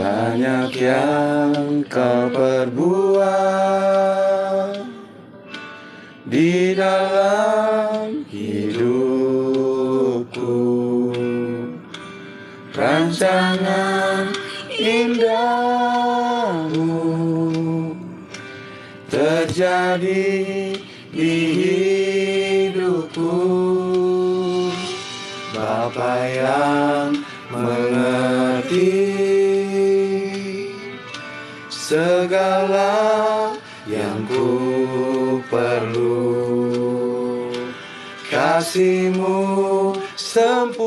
Banyak yang kau perbuat di dalam hidupku, rancangan indahmu terjadi di hidupku. Bapa yang mengerti segala yang ku perlu, kasih-Mu sempurna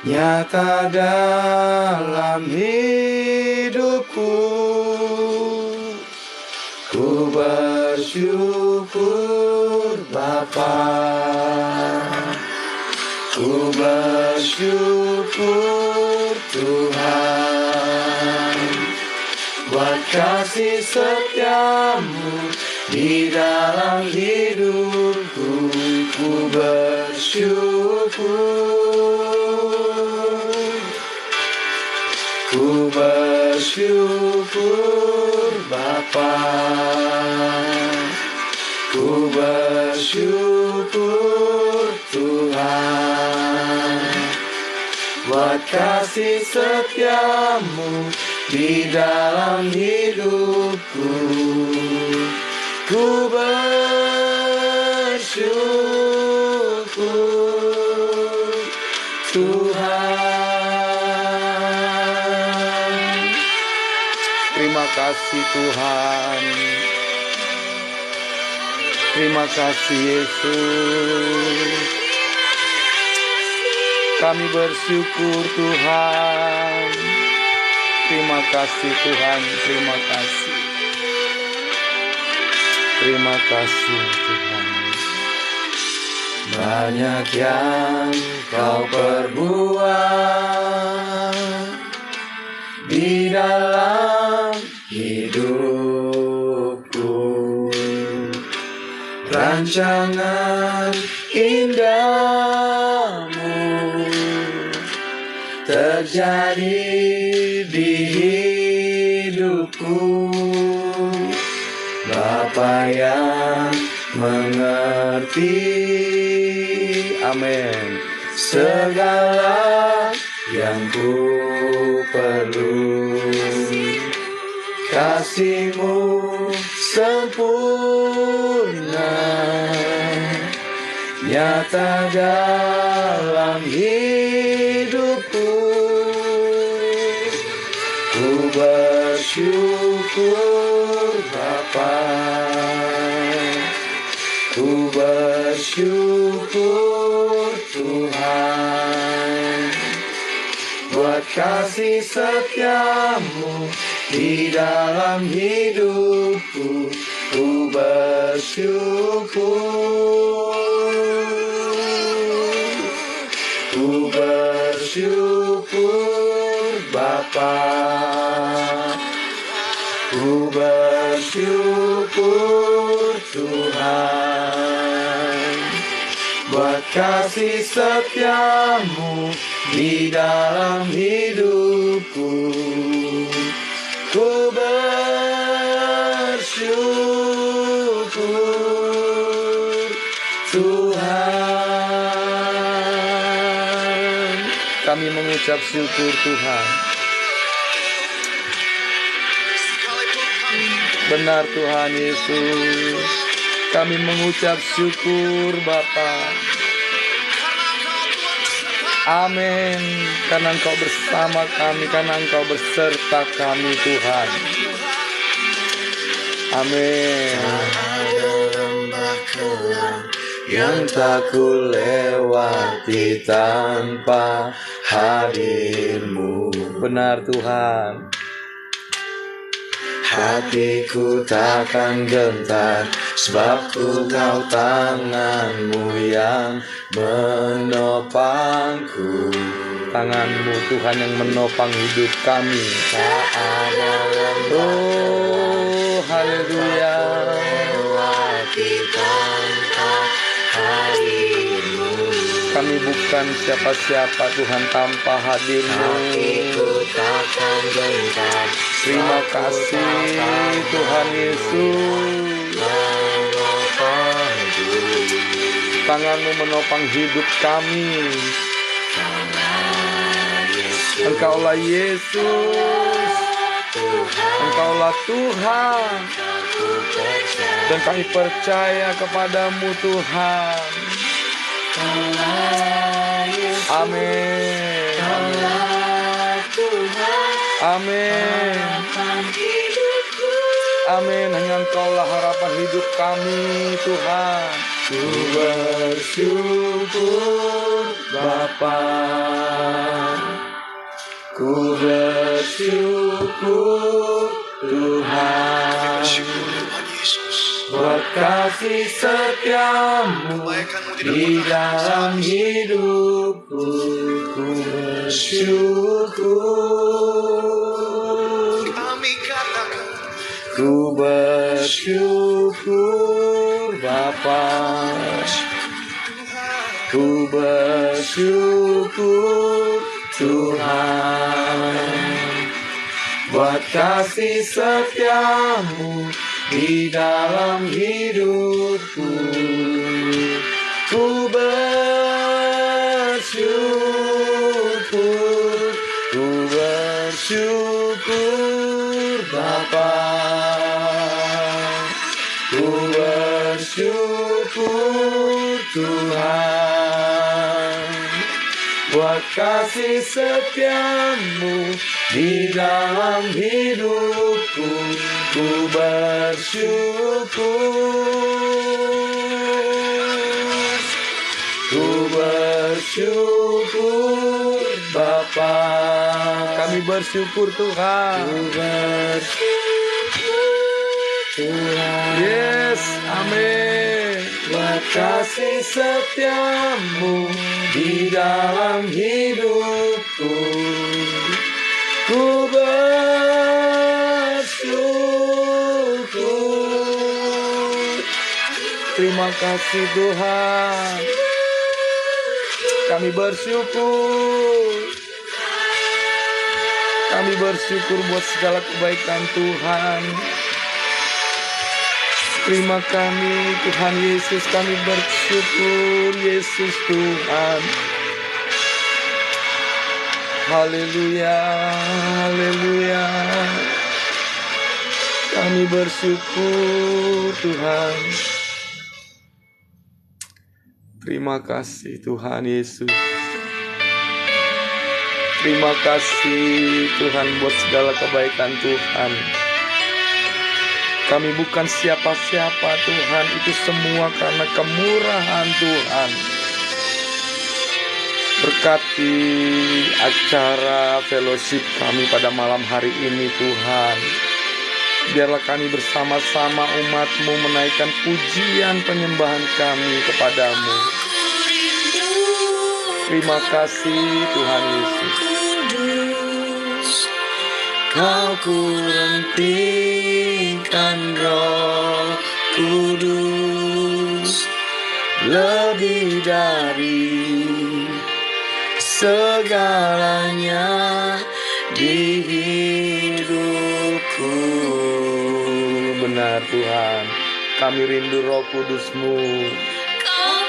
nyata dalam hidupku. Ku bersyukur Bapa, ku bersyukur Tuhan, buat kasih setia-Mu di dalam hidupku. Ku bersyukur, ku bersyukur Bapa, ku bersyukur Tuhan, buat kasih setia-Mu di dalam hidupku. Ku bersyukur Tuhan. Terima kasih Tuhan. Terima kasih Yesus. Kami bersyukur Tuhan. Terima kasih Tuhan. Terima kasih. Terima kasih Tuhan. Banyak yang kau perbuat di dalam hidupku, rancangan indahmu terjadi di hidupku. Bapa yang mengerti, amin, segala yang ku perlu, kasih-Mu sempurna nyata dalam hidupku. Ku bersyukur Bapa, ku bersyukur Tuhan, buat kasih setia-Mu di dalam hidupku. Ku bersyukur, ku bersyukur Bapa, ku bersyukur Tuhan, buat kasih setia-Mu di dalam hidupku. Ku bersyukur Tuhan. Kami mengucap syukur Tuhan. Benar Tuhan Yesus, kami mengucap syukur Bapa. Amin, karena Engkau bersama kami, karena Engkau beserta kami Tuhan. Amin. Yang tak ku lewati tanpa hadir-Mu. Benar Tuhan. Hatiku takkan gentar, sebab ku tahu tangan-Mu yang menopangku. Tangan-Mu Tuhan yang menopang hidup kami. Tak ada oh, haleluya. Kami bukan siapa-siapa Tuhan tanpa hadir-Mu. takkan gentar. Terima kasih Tuhan Yesus. Tangan-Mu menopang hidup kami. Engkaulah Yesus, Engkaulah Tuhan, dan kami percaya kepadamu Tuhan. Amin. Amin. Amin. Hanya Engkaulah harapan hidup kami Tuhan. Ku bersyukur Bapa, ku bersyukur Tuhan, buat kasih setiamu di dalam hidupku. Ku bersyukur, ku bersyukur Bapa, ku bersyukur Tuhan, buat kasih setiamu di dalam hidupku. Ku bersyukur, ku bersyukur Bapa, ku bersyukur Tuhan, buat kasih setiamu di dalam hidupku. Ku bersyukur, ku bersyukur Bapa. Kami bersyukur Tuhan. Ku bersyukur Tuhan. Yes, amin. Buat kasih setiamu di dalam hidupku. Ku bersyukur. Terima kasih Tuhan. Kami bersyukur. Kami bersyukur buat segala kebaikan Tuhan. Terima kami Tuhan Yesus, kami bersyukur Yesus Tuhan. Haleluya, haleluya. Kami bersyukur Tuhan. Terima kasih Tuhan Yesus. Terima kasih Tuhan buat segala kebaikan Tuhan. Kami bukan siapa-siapa Tuhan, itu semua karena kemurahan Tuhan. Berkati acara fellowship kami pada malam hari ini Tuhan. Biarlah kami bersama-sama umat-Mu menaikkan pujian penyembahan kami kepadamu. Terima kasih Tuhan Yesus. Kau kurniakan Roh Kudus lebih dari segalanya di hidupku. Benar Tuhan, kami rindu Roh Kudus-Mu. Kau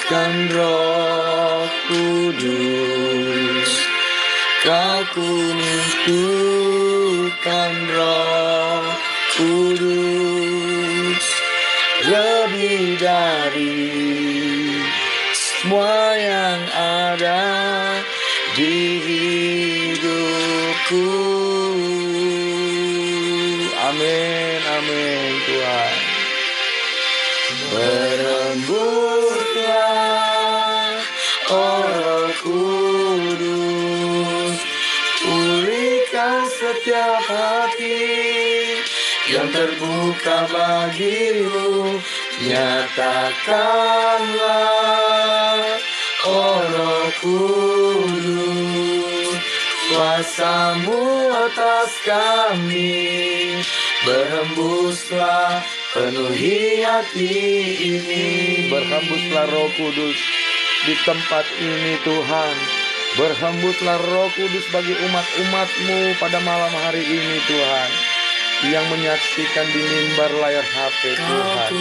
perlukan Roh Kudus, Kau kuningkan Roh Kudus lebih dari semua yang ada di hidupku. Amin, amin Tuhan. Berembuslah Roh Kudus, pulihkan setiap hati yang terbuka bagimu. Nyatakanlah Roh Kudus kuasa-Mu atas kami. Berhembuslah penuhi hati ini. Berhembuslah Roh Kudus di tempat ini Tuhan. Berhembuslah Roh Kudus bagi umat-umat-Mu pada malam hari ini Tuhan, yang menyaksikan di mimbar layar HP Tuhan.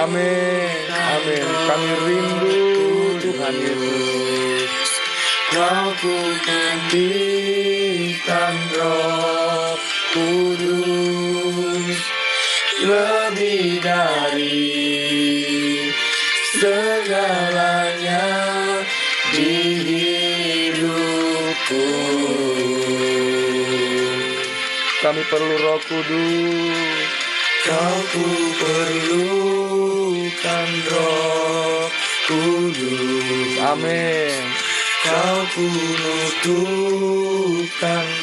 Amin, amin. Kami rindu Tuhan Yesus. Kau ku berikan Roh Kudus lebih dari segalanya di hidupku. Kami perlu Roh Kudus. Kau ku perlukan Roh Kudus. Amin. Kau butuhkan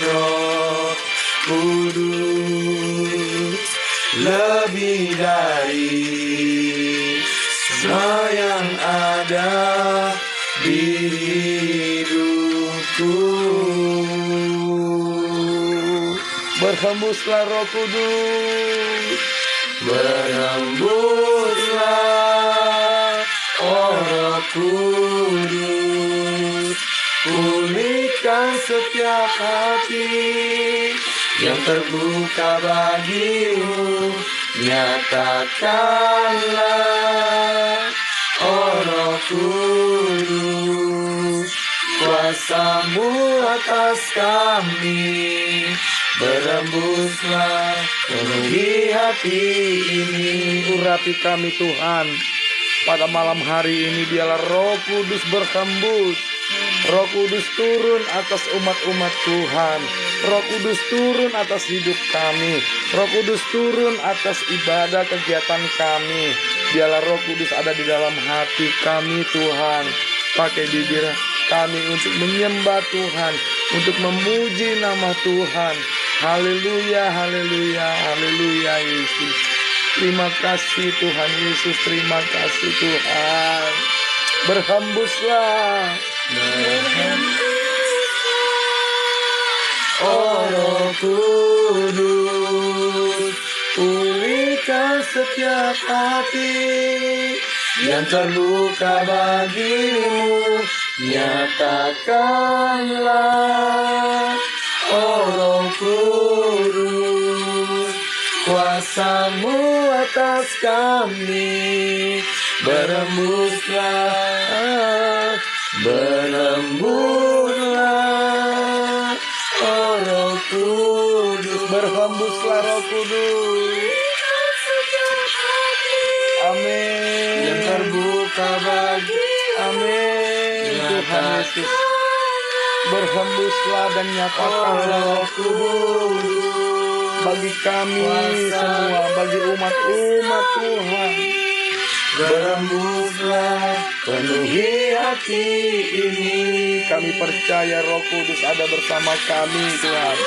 Roh Kudus lebih dari semua yang ada di hidupku. Berhembuslah Roh Kudus, berhembuslah Roh Kudus, pulihkan setiap hati yang terbuka bagimu. Nyatakanlah, Roh Kudus, kuasa-Mu atas kami. Berhembuslah penuhi hati ini. Urapi kami Tuhan pada malam hari ini. Biarlah Roh Kudus berhembus. Roh Kudus turun atas umat-umat Tuhan. Roh Kudus turun atas hidup kami. Roh Kudus turun atas ibadah kegiatan kami. Biarlah Roh Kudus ada di dalam hati kami Tuhan. Pakai bibir kami untuk menyembah Tuhan, untuk memuji nama Tuhan. Haleluya, haleluya, haleluya Yesus. Terima kasih Tuhan Yesus, terima kasih Tuhan. Berhembuslah, Roh Kudus, pulihkan setiap hati yang terluka bagimu. Nyatakanlah, Roh Kudus, kuasa-Mu atas kami. Berhembuslah, berhembuslah, Roh Kudus. Berhembuslah Roh Kudus. Amin. Yang terbuka bagi. Amin. Tuhan Yesus, berhembuslah dan nyatakan Roh Kudus bagi kami semua, bagi umat-umat Tuhan. Berhembuslah penuhi hati ini. Kami percaya Roh Kudus ada bersama kami Tuhan.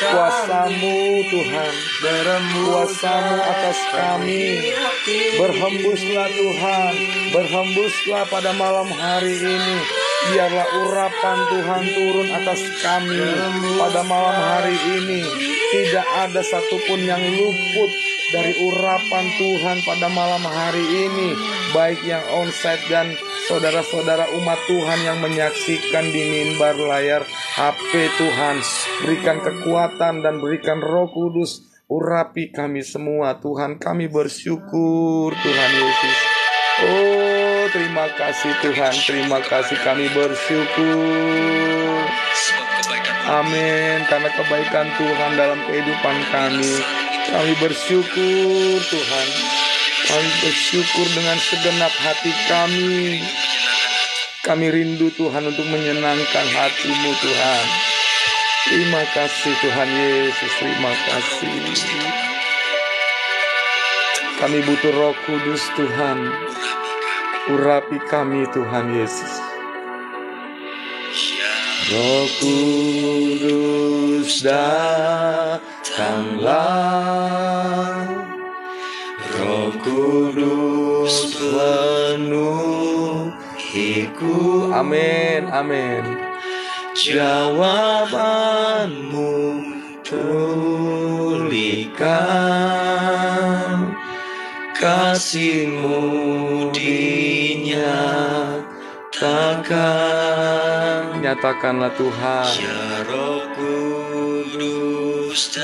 Kuasa-Mu Tuhan, kuasa-Mu atas kami. Berhembuslah Tuhan, berhembuslah pada malam hari ini. Biarlah urapan Tuhan turun atas kami pada malam hari ini. Tidak ada satupun yang luput dari urapan Tuhan pada malam hari ini, baik yang onsite dan saudara-saudara umat Tuhan yang menyaksikan di mimbar layar HP Tuhan. Berikan kekuatan dan berikan Roh Kudus, urapi kami semua Tuhan. Kami bersyukur Tuhan Yesus. Oh, terima kasih Tuhan, terima kasih, kami bersyukur. Amin, karena kebaikan Tuhan dalam kehidupan kami. Kami bersyukur Tuhan. Kami bersyukur dengan segenap hati kami. Kami rindu Tuhan untuk menyenangkan hati-Mu Tuhan. Terima kasih Tuhan Yesus, terima kasih. Kami butuh Roh Kudus Tuhan. Urapi kami Tuhan Yesus. Roh Kudus datanglah, Roh Kudus penuhiku. Amin, amin. Jawaban-Mu pulihkan, kasih-Mu dinyatakan. Nyatakanlah Tuhan. Ya Roh Kudus,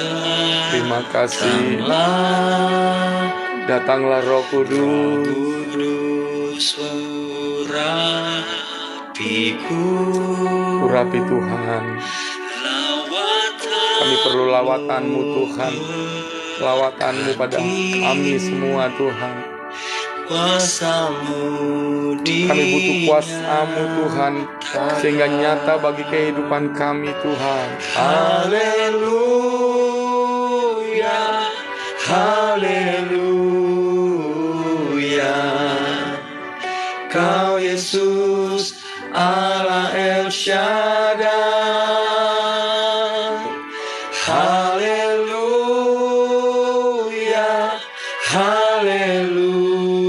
Terima kasih. Datanglah Roh Kudus. Urapi Tuhan. Kami perlu lawatan-Mu Tuhan. Lawatan-Mu pada kami semua Tuhan. Kami butuh kuasa-Mu Tuhan, sehingga nyata bagi kehidupan kami Tuhan. Haleluya, haleluya. Kau Yesus Allah El Shaddai. Haleluya, haleluya.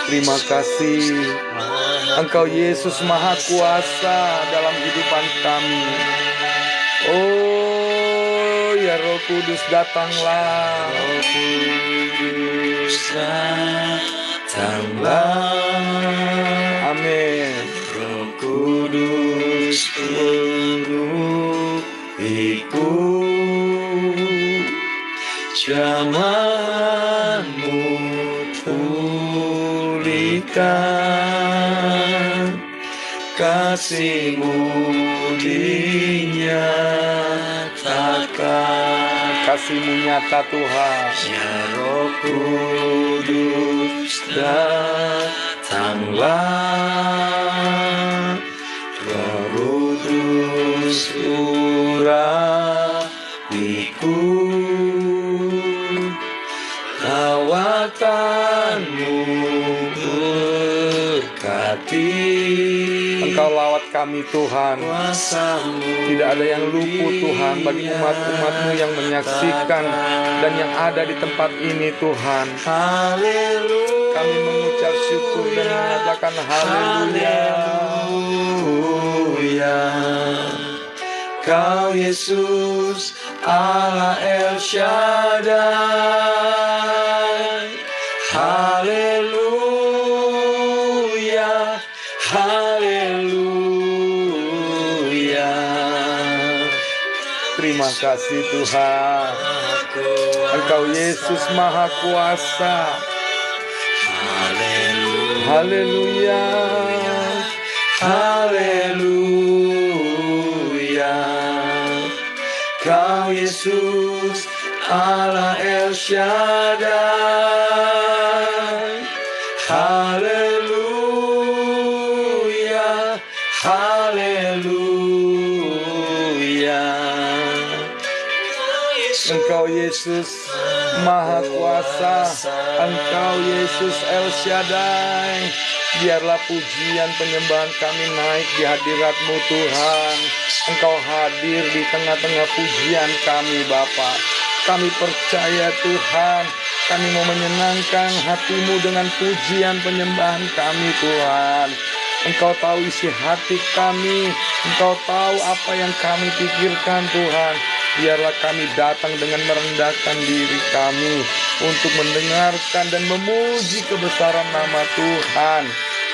Terima kasih. Engkau Yesus Maha Kuasa dalam kehidupan kami. Oh ya Roh Kudus, datanglah. Roh Kudus, datanglah. Amin. Roh Kudus, penuhiku. Jamahanmu pulihkan, kasih-Mu dinyatakan. Kasih-Mu nyata Tuhan. Ya Roh Kudus, datanglah. Roh Kudus, urapiku. Lawatan-Mu berkati. Engkau lawat kami Tuhan. Tidak ada yang luput Tuhan bagi umat-umat-Mu yang menyaksikan dan yang ada di tempat ini Tuhan. Haleluya. Kami mengucap syukur dan mengatakan haleluya. Kau Yesus Allah El Shaddai. Haleluya, haleluya. Terima kasih Tuhan. Engkau Yesus Maha Kuasa. Haleluya. Haleluya. Kau Yesus Allah El Shaddai. Haleluya, haleluya. Engkau Yesus Maha Kuasa. Engkau Yesus El Shaddai. Biarlah pujian penyembahan kami naik di hadirat-Mu Tuhan. Engkau hadir di tengah-tengah pujian kami Bapa. Kami percaya Tuhan, kami mau menyenangkan hati-Mu dengan pujian penyembahan kami Tuhan. Engkau tahu isi hati kami, Engkau tahu apa yang kami pikirkan Tuhan. Biarlah kami datang dengan merendahkan diri kami untuk mendengarkan dan memuji kebesaran nama Tuhan.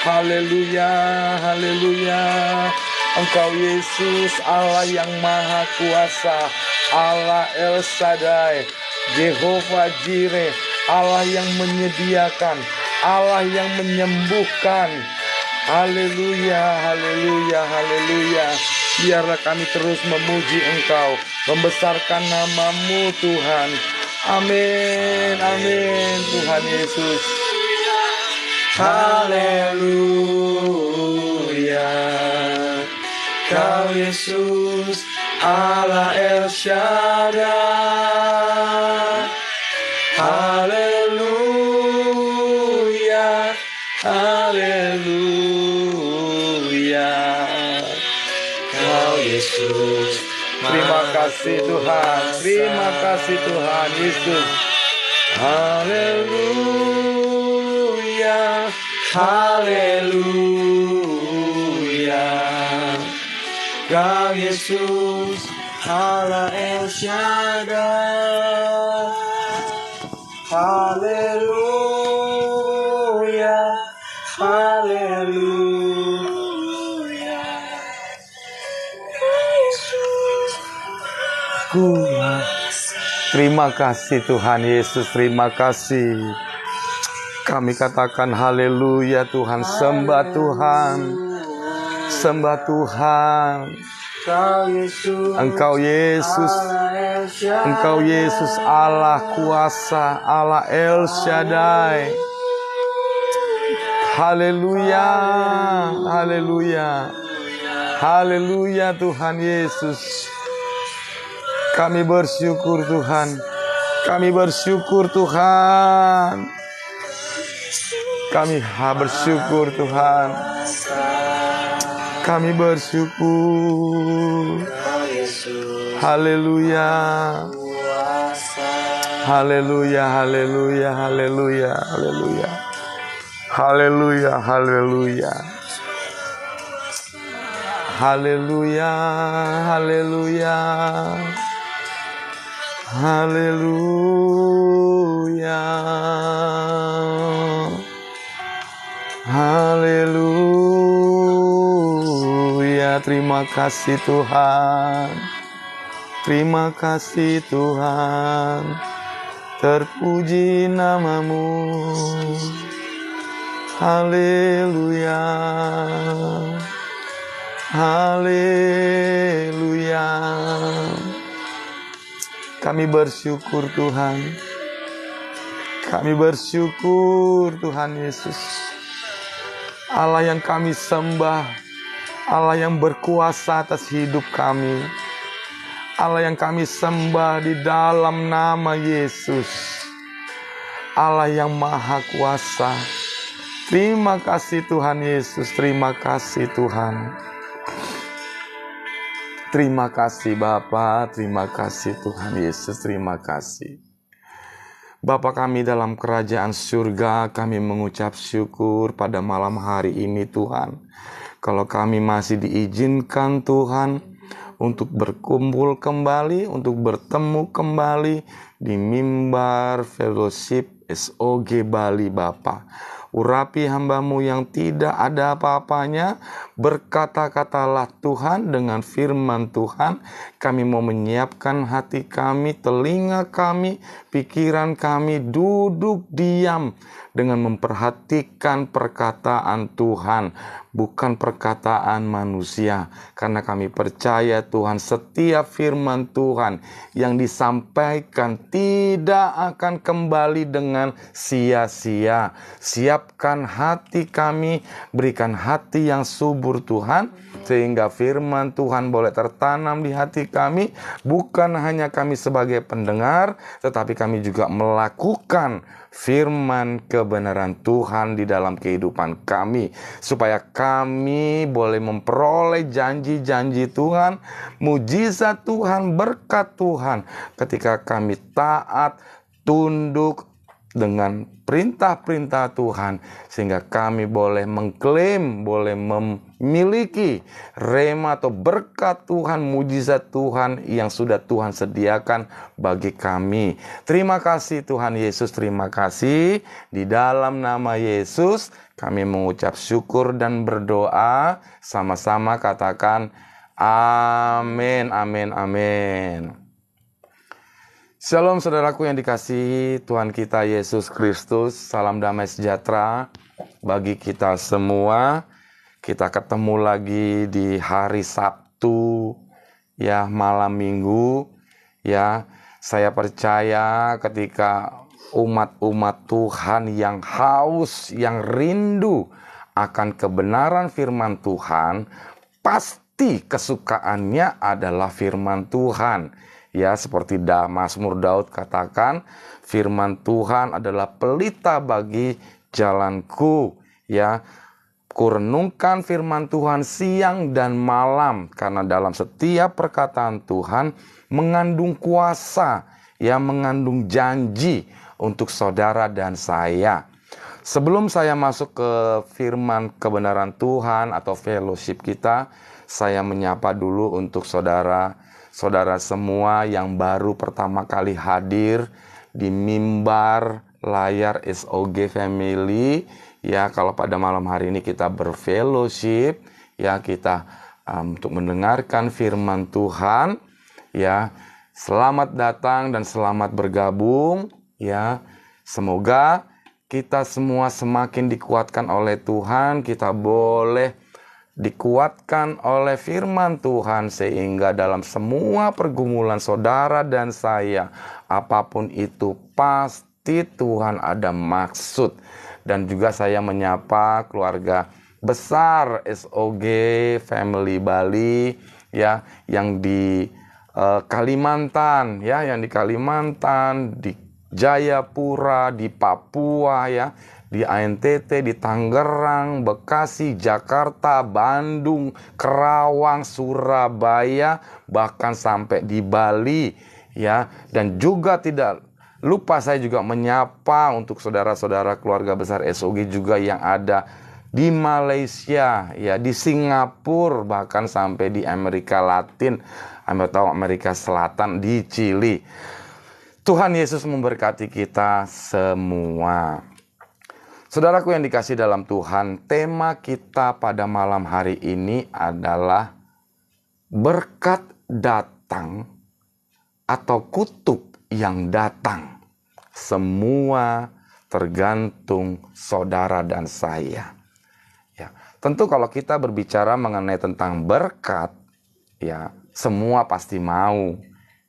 Haleluya, haleluya. Engkau Yesus Allah yang Maha Kuasa, Allah El Shaddai, Jehovah Jireh, Allah yang menyediakan, Allah yang menyembuhkan. Haleluya, haleluya, haleluya. Biarlah kami terus memuji Engkau, membesarkan nama-Mu Tuhan. Amin, amin Tuhan Yesus. Haleluya. Kau Yesus Allah El Shaddai. Haleluya, haleluya. Kau Yesus. Terima kasih Tuhan, terima kasih Tuhan Yesus. Haleluya, haleluya. Kau Yesus Allah El Shaddai. Haleluya, haleluya. Terima kasih Tuhan Yesus, terima kasih. Kami katakan haleluya Tuhan, sembah Tuhan, sembah Tuhan. Engkau Yesus, Engkau Yesus Allah kuasa, Allah El Shaddai. Haleluya, haleluya, haleluya Tuhan Yesus. Kami bersyukur Tuhan, kami bersyukur Tuhan, kami bersyukur Tuhan, kami bersyukur. Haleluya, haleluya, haleluya, haleluya, haleluya, haleluya, haleluya, haleluya, haleluya. Haleluya, haleluya. Terima kasih Tuhan, terima kasih Tuhan. Terpuji namamu. Haleluya, haleluya. Kami bersyukur Tuhan. Kami bersyukur Tuhan Yesus. Allah yang kami sembah. Allah yang berkuasa atas hidup kami. Allah yang kami sembah di dalam nama Yesus. Allah yang maha kuasa. Terima kasih Tuhan Yesus. Terima kasih Tuhan. Terima kasih Bapa, terima kasih Tuhan Yesus, terima kasih. Bapa kami dalam kerajaan surga, kami mengucap syukur pada malam hari ini Tuhan. Kalau kami masih diizinkan Tuhan untuk berkumpul kembali, untuk bertemu kembali di mimbar fellowship SOG Bali Bapa. Urapi hamba-Mu yang tidak ada apa-apanya. Berkata-katalah Tuhan dengan firman Tuhan. Kami mau menyiapkan hati kami, telinga kami, pikiran kami duduk diam dengan memperhatikan perkataan Tuhan, bukan perkataan manusia. Karena kami percaya Tuhan, setiap firman Tuhan yang disampaikan tidak akan kembali dengan sia-sia. Siapkan hati kami, berikan hati yang subur Tuhan, sehingga firman Tuhan boleh tertanam di hati kami. Bukan hanya kami sebagai pendengar, tetapi kami juga melakukan firman kebenaran Tuhan di dalam kehidupan kami, supaya kami boleh memperoleh janji-janji Tuhan, mujizat Tuhan, berkat Tuhan, ketika kami taat, tunduk dengan perintah-perintah Tuhan, sehingga kami boleh mengklaim, boleh memiliki rema atau berkat Tuhan, mujizat Tuhan yang sudah Tuhan sediakan bagi kami. Terima kasih Tuhan Yesus, terima kasih. Di dalam nama Yesus kami mengucap syukur dan berdoa. Sama-sama katakan amin, amin, amin. Shalom saudaraku yang dikasihi Tuhan kita Yesus Kristus. Salam damai sejahtera bagi kita semua. Kita ketemu lagi di hari Sabtu, ya, malam Minggu. Ya, saya percaya ketika umat-umat Tuhan yang haus, yang rindu akan kebenaran firman Tuhan, pasti kesukaannya adalah firman Tuhan. Ya, seperti Mazmur Daud katakan, firman Tuhan adalah pelita bagi jalanku. Ya, kurenungkan firman Tuhan siang dan malam, karena dalam setiap perkataan Tuhan mengandung kuasa, ya, mengandung janji untuk saudara dan saya. Sebelum saya masuk ke firman kebenaran Tuhan atau fellowship kita, saya menyapa dulu untuk saudara semua yang baru pertama kali hadir di mimbar layar SOG Family. Ya, kalau pada malam hari ini kita berfellowship, ya kita untuk mendengarkan firman Tuhan. Ya, selamat datang dan selamat bergabung. Ya, semoga kita semua semakin dikuatkan oleh Tuhan. Kita boleh dikuatkan oleh firman Tuhan sehingga dalam semua pergumulan saudara dan saya, apapun itu pasti Tuhan ada maksud. Dan juga saya menyapa keluarga besar SOG Family Bali ya, yang di Kalimantan ya, yang di Kalimantan, di Jayapura, di Papua ya, di NTT, di Tangerang, Bekasi, Jakarta, Bandung, Kerawang, Surabaya, bahkan sampai di Bali ya. Dan juga tidak lupa saya juga menyapa untuk saudara-saudara keluarga besar SOG juga yang ada di Malaysia, ya, di Singapura, bahkan sampai di Amerika Latin, atau Amerika Selatan, di Chili. Tuhan Yesus memberkati kita semua. Saudaraku yang dikasih dalam Tuhan, tema kita pada malam hari ini adalah berkat datang atau kutuk yang datang. Semua tergantung saudara dan saya. Ya, tentu kalau kita berbicara mengenai tentang berkat, ya, semua pasti mau.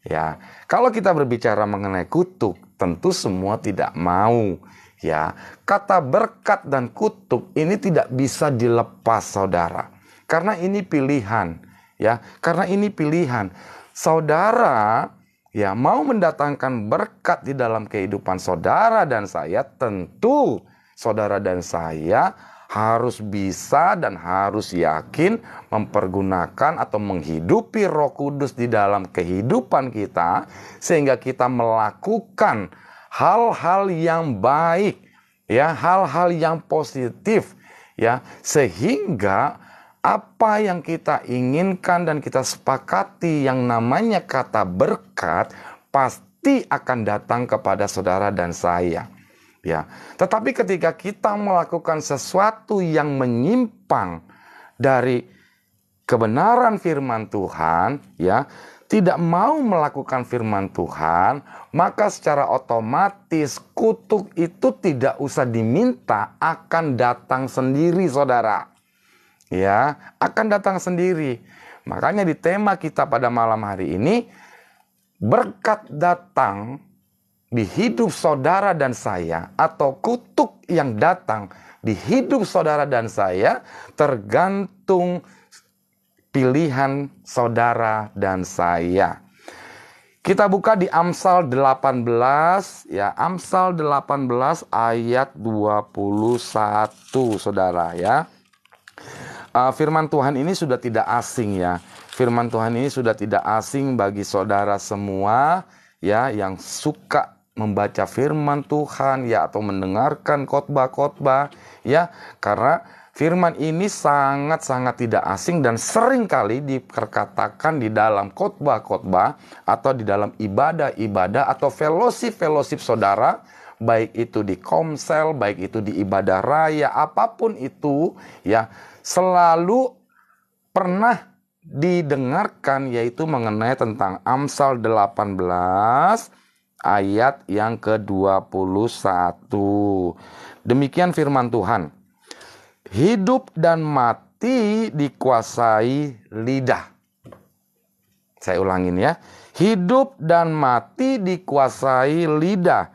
Ya, kalau kita berbicara mengenai kutuk, tentu semua tidak mau. Ya, kata berkat dan kutuk ini tidak bisa dilepas, saudara. Karena ini pilihan, ya. Karena ini pilihan. Saudara ya mau mendatangkan berkat di dalam kehidupan saudara dan saya, tentu saudara dan saya harus bisa dan harus yakin mempergunakan atau menghidupi Roh Kudus di dalam kehidupan kita, sehingga kita melakukan hal-hal yang baik, ya, hal-hal yang positif, ya, sehingga apa yang kita inginkan dan kita sepakati yang namanya kata berkat pasti akan datang kepada saudara dan saya. Ya, tetapi ketika kita melakukan sesuatu yang menyimpang dari kebenaran firman Tuhan, ya, tidak mau melakukan firman Tuhan, maka secara otomatis kutuk itu tidak usah diminta, akan datang sendiri, saudara. Ya, akan datang sendiri. Makanya di tema kita pada malam hari ini, berkat datang di hidup saudara dan saya, atau kutuk yang datang di hidup saudara dan saya, tergantung pilihan saudara dan saya. Kita buka di Amsal 18, ya, Amsal 18 ayat 21, saudara, ya. Firman Tuhan ini sudah tidak asing, ya. Firman Tuhan ini sudah tidak asing bagi saudara semua, ya, yang suka membaca firman Tuhan, ya, atau mendengarkan khotbah-khotbah, ya, karena firman ini sangat-sangat tidak asing dan sering kali diperkatakan di dalam khotbah-khotbah atau di dalam ibadah-ibadah atau fellowship saudara, baik itu di komsel, baik itu di ibadah raya, apapun itu, ya, selalu pernah didengarkan, yaitu mengenai tentang Amsal 18 ayat yang ke-21. Demikian firman Tuhan. Hidup dan mati dikuasai lidah. Saya ulangin, ya. Hidup dan mati dikuasai lidah.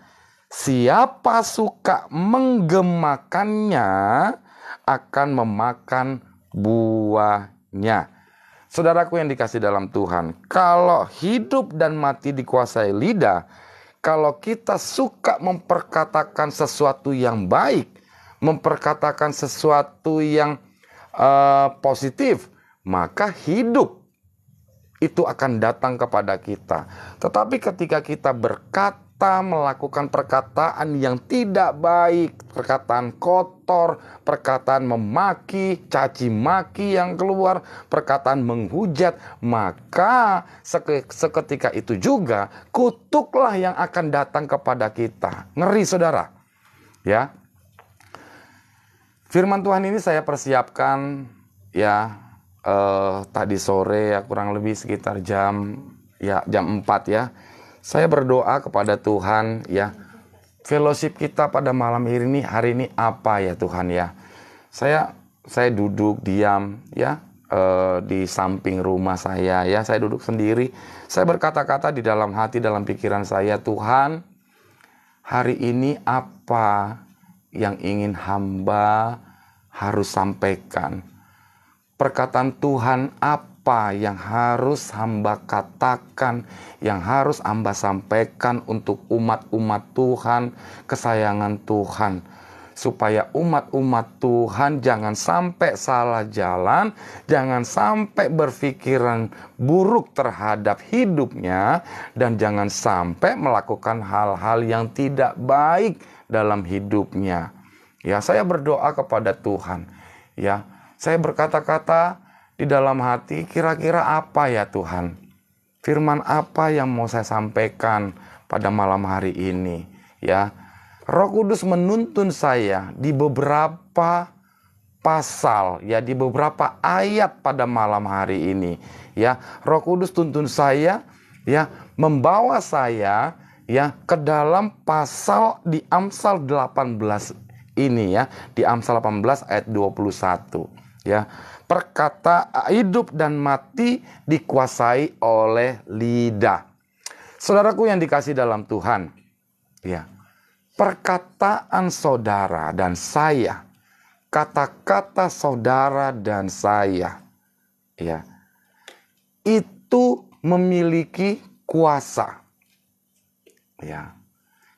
Siapa suka menggemakannya akan memakan buahnya. Saudaraku yang dikasih dalam Tuhan, kalau hidup dan mati dikuasai lidah, kalau kita suka memperkatakan sesuatu yang baik, memperkatakan sesuatu yang positif, maka hidup itu akan datang kepada kita. Tetapi ketika kita berkata kita melakukan perkataan yang tidak baik, perkataan kotor, perkataan memaki, caci maki yang keluar, perkataan menghujat, maka seketika itu juga kutuklah yang akan datang kepada kita. Ngeri, saudara. Ya. Firman Tuhan ini saya persiapkan ya tadi sore ya, kurang lebih sekitar jam 4 ya. Saya berdoa kepada Tuhan ya, fellowship kita pada malam hari ini apa ya Tuhan ya. Saya duduk diam ya di samping rumah saya ya. Saya duduk sendiri. Saya berkata-kata di dalam hati, dalam pikiran saya, Tuhan, hari ini apa yang ingin hamba harus sampaikan? Perkataan Tuhan apa yang harus hamba katakan, yang harus hamba sampaikan untuk umat-umat Tuhan, kesayangan Tuhan, supaya umat-umat Tuhan jangan sampai salah jalan, jangan sampai berpikiran buruk terhadap hidupnya, dan jangan sampai melakukan hal-hal yang tidak baik dalam hidupnya. Ya, saya berdoa kepada Tuhan. Ya, saya berkata-kata di dalam hati, kira-kira apa ya Tuhan? Firman apa yang mau saya sampaikan pada malam hari ini? Ya, Roh Kudus menuntun saya di beberapa pasal, ya, di beberapa ayat pada malam hari ini. Ya, Roh Kudus tuntun saya, ya, membawa saya, ya, ke dalam pasal di Amsal 18 ini, ya, di Amsal 18 ayat 21. Ya, perkata hidup dan mati dikuasai oleh lidah. Saudaraku yang dikasih dalam Tuhan, ya, perkataan saudara dan saya, kata-kata saudara dan saya, ya, itu memiliki kuasa. Ya.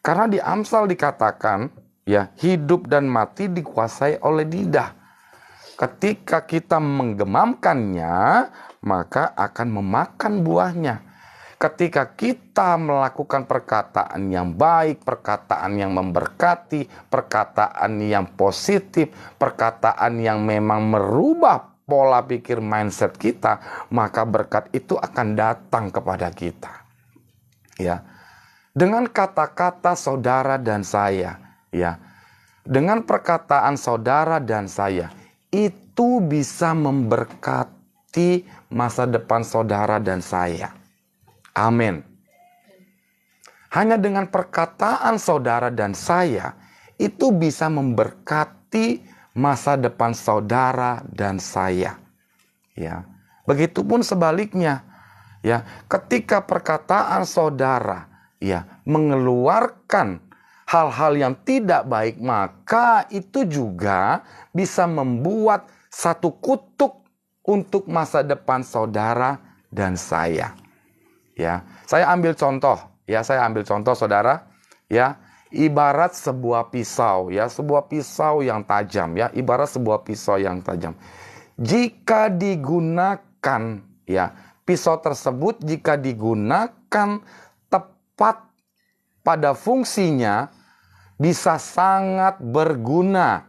Karena di Amsal dikatakan, ya, hidup dan mati dikuasai oleh lidah. Ketika kita menggemamkannya, maka akan memakan buahnya. Ketika kita melakukan perkataan yang baik, perkataan yang memberkati, perkataan yang positif, perkataan yang memang merubah pola pikir mindset kita, maka berkat itu akan datang kepada kita. Ya. Dengan kata-kata saudara dan saya, ya. Dengan perkataan saudara dan saya, itu bisa memberkati masa depan saudara dan saya. Amin. Hanya dengan perkataan saudara dan saya, itu bisa memberkati masa depan saudara dan saya. Ya. Begitupun sebaliknya, ya, ketika perkataan saudara, ya, mengeluarkan hal-hal yang tidak baik, maka itu juga bisa membuat satu kutuk untuk masa depan saudara dan saya. Ya, saya ambil contoh, saudara, ya, ibarat sebuah pisau, ya, sebuah pisau yang tajam, ya, ibarat sebuah pisau yang tajam. Jika digunakan, ya, pisau tersebut jika digunakan tepat pada fungsinya, bisa sangat berguna.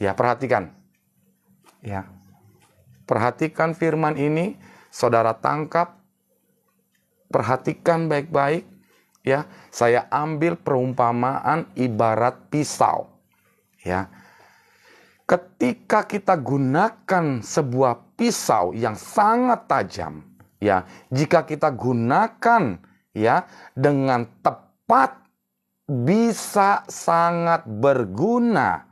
Ya, perhatikan. Ya. Perhatikan firman ini, saudara tangkap. Perhatikan baik-baik. Ya, saya ambil perumpamaan ibarat pisau. Ya. Ketika kita gunakan sebuah pisau yang sangat tajam, ya, jika kita gunakan, ya, dengan tepat, bisa sangat berguna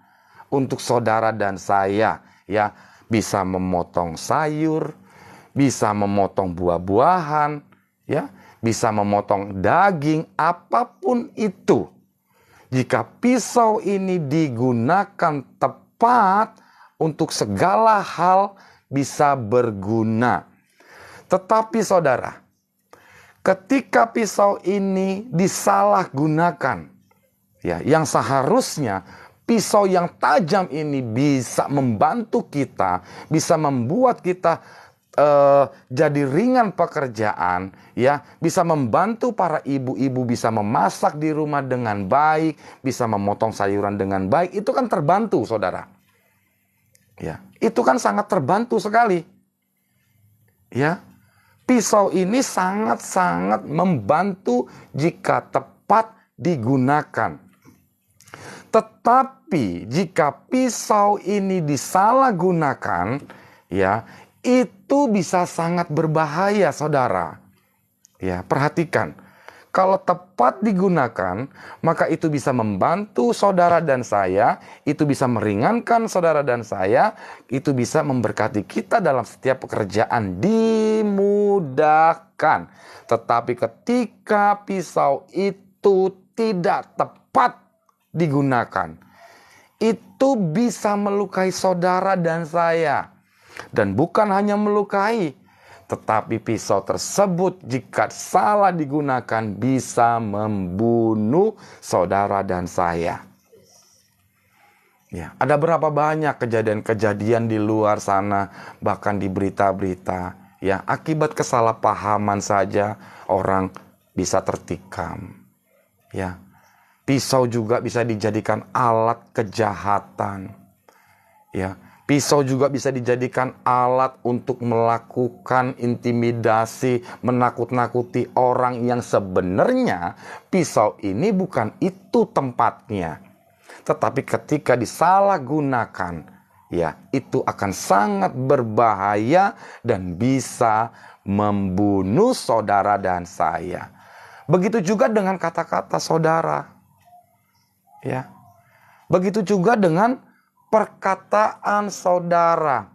untuk saudara dan saya, ya, bisa memotong sayur, bisa memotong buah-buahan, ya, bisa memotong daging, apapun itu. Jika pisau ini digunakan tepat untuk segala hal bisa berguna. Tetapi saudara, ketika pisau ini disalahgunakan, ya, yang seharusnya pisau yang tajam ini bisa membantu kita, bisa membuat kita jadi ringan pekerjaan, ya, bisa membantu para ibu-ibu bisa memasak di rumah dengan baik, bisa memotong sayuran dengan baik, itu kan terbantu, saudara. Ya, itu kan sangat terbantu sekali. Ya, pisau ini sangat-sangat membantu jika tepat digunakan. Tetapi jika pisau ini disalahgunakan, ya, itu bisa sangat berbahaya, saudara. Ya, perhatikan. Kalau tepat digunakan, maka itu bisa membantu saudara dan saya, itu bisa meringankan saudara dan saya, itu bisa memberkati kita dalam setiap pekerjaan, dimudahkan. Tetapi ketika pisau itu tidak tepat digunakan, itu bisa melukai saudara dan saya. Dan bukan hanya melukai, tetapi pisau tersebut jika salah digunakan bisa membunuh saudara dan saya. Ya, ada berapa banyak kejadian-kejadian di luar sana, bahkan di berita-berita, ya, akibat kesalahpahaman saja orang bisa tertikam. Ya, pisau juga bisa dijadikan alat kejahatan. Ya, pisau juga bisa dijadikan alat untuk melakukan intimidasi, menakut-nakuti orang yang sebenarnya pisau ini bukan itu tempatnya. Tetapi ketika disalahgunakan, ya, itu akan sangat berbahaya dan bisa membunuh saudara dan saya. Begitu juga dengan kata-kata saudara. Ya. Begitu juga dengan perkataan saudara.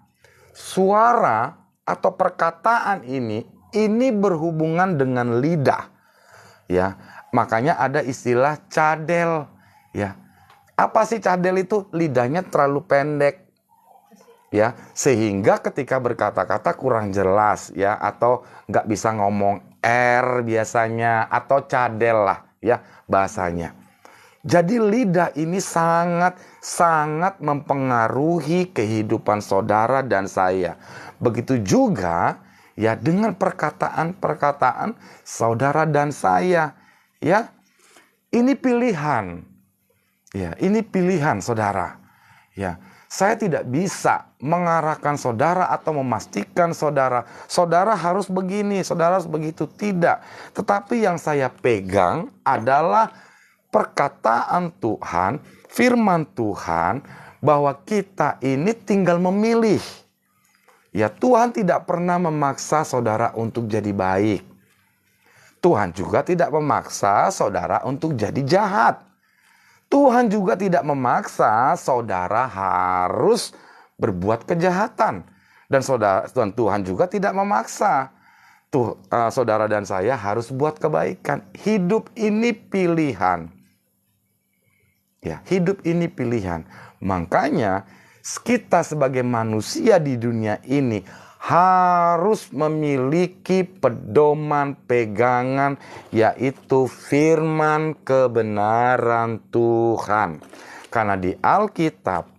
Suara atau perkataan ini berhubungan dengan lidah. Ya, makanya ada istilah cadel. Ya, apa sih cadel itu? Lidahnya terlalu pendek. Ya, sehingga ketika berkata-kata kurang jelas, ya, atau nggak bisa ngomong R biasanya, atau cadel lah, ya, bahasanya. Jadi lidah ini sangat mempengaruhi kehidupan saudara dan saya. Begitu juga, ya, dengan perkataan-perkataan saudara dan saya. Ya, ini pilihan. Ya, ini pilihan saudara. Ya, saya tidak bisa mengarahkan saudara atau memastikan saudara harus begini, saudara harus begitu, tidak. Tetapi yang saya pegang adalah perkataan Tuhan, firman Tuhan, bahwa kita ini tinggal memilih. Ya, Tuhan tidak pernah memaksa saudara untuk jadi baik. Tuhan juga tidak memaksa saudara untuk jadi jahat. Tuhan juga tidak memaksa saudara harus berbuat kejahatan. Dan Tuhan juga tidak memaksa saudara dan saya harus buat kebaikan. Hidup ini pilihan. Ya, hidup ini pilihan. Makanya kita sebagai manusia di dunia ini harus memiliki pedoman pegangan, yaitu firman kebenaran Tuhan. Karena di Alkitab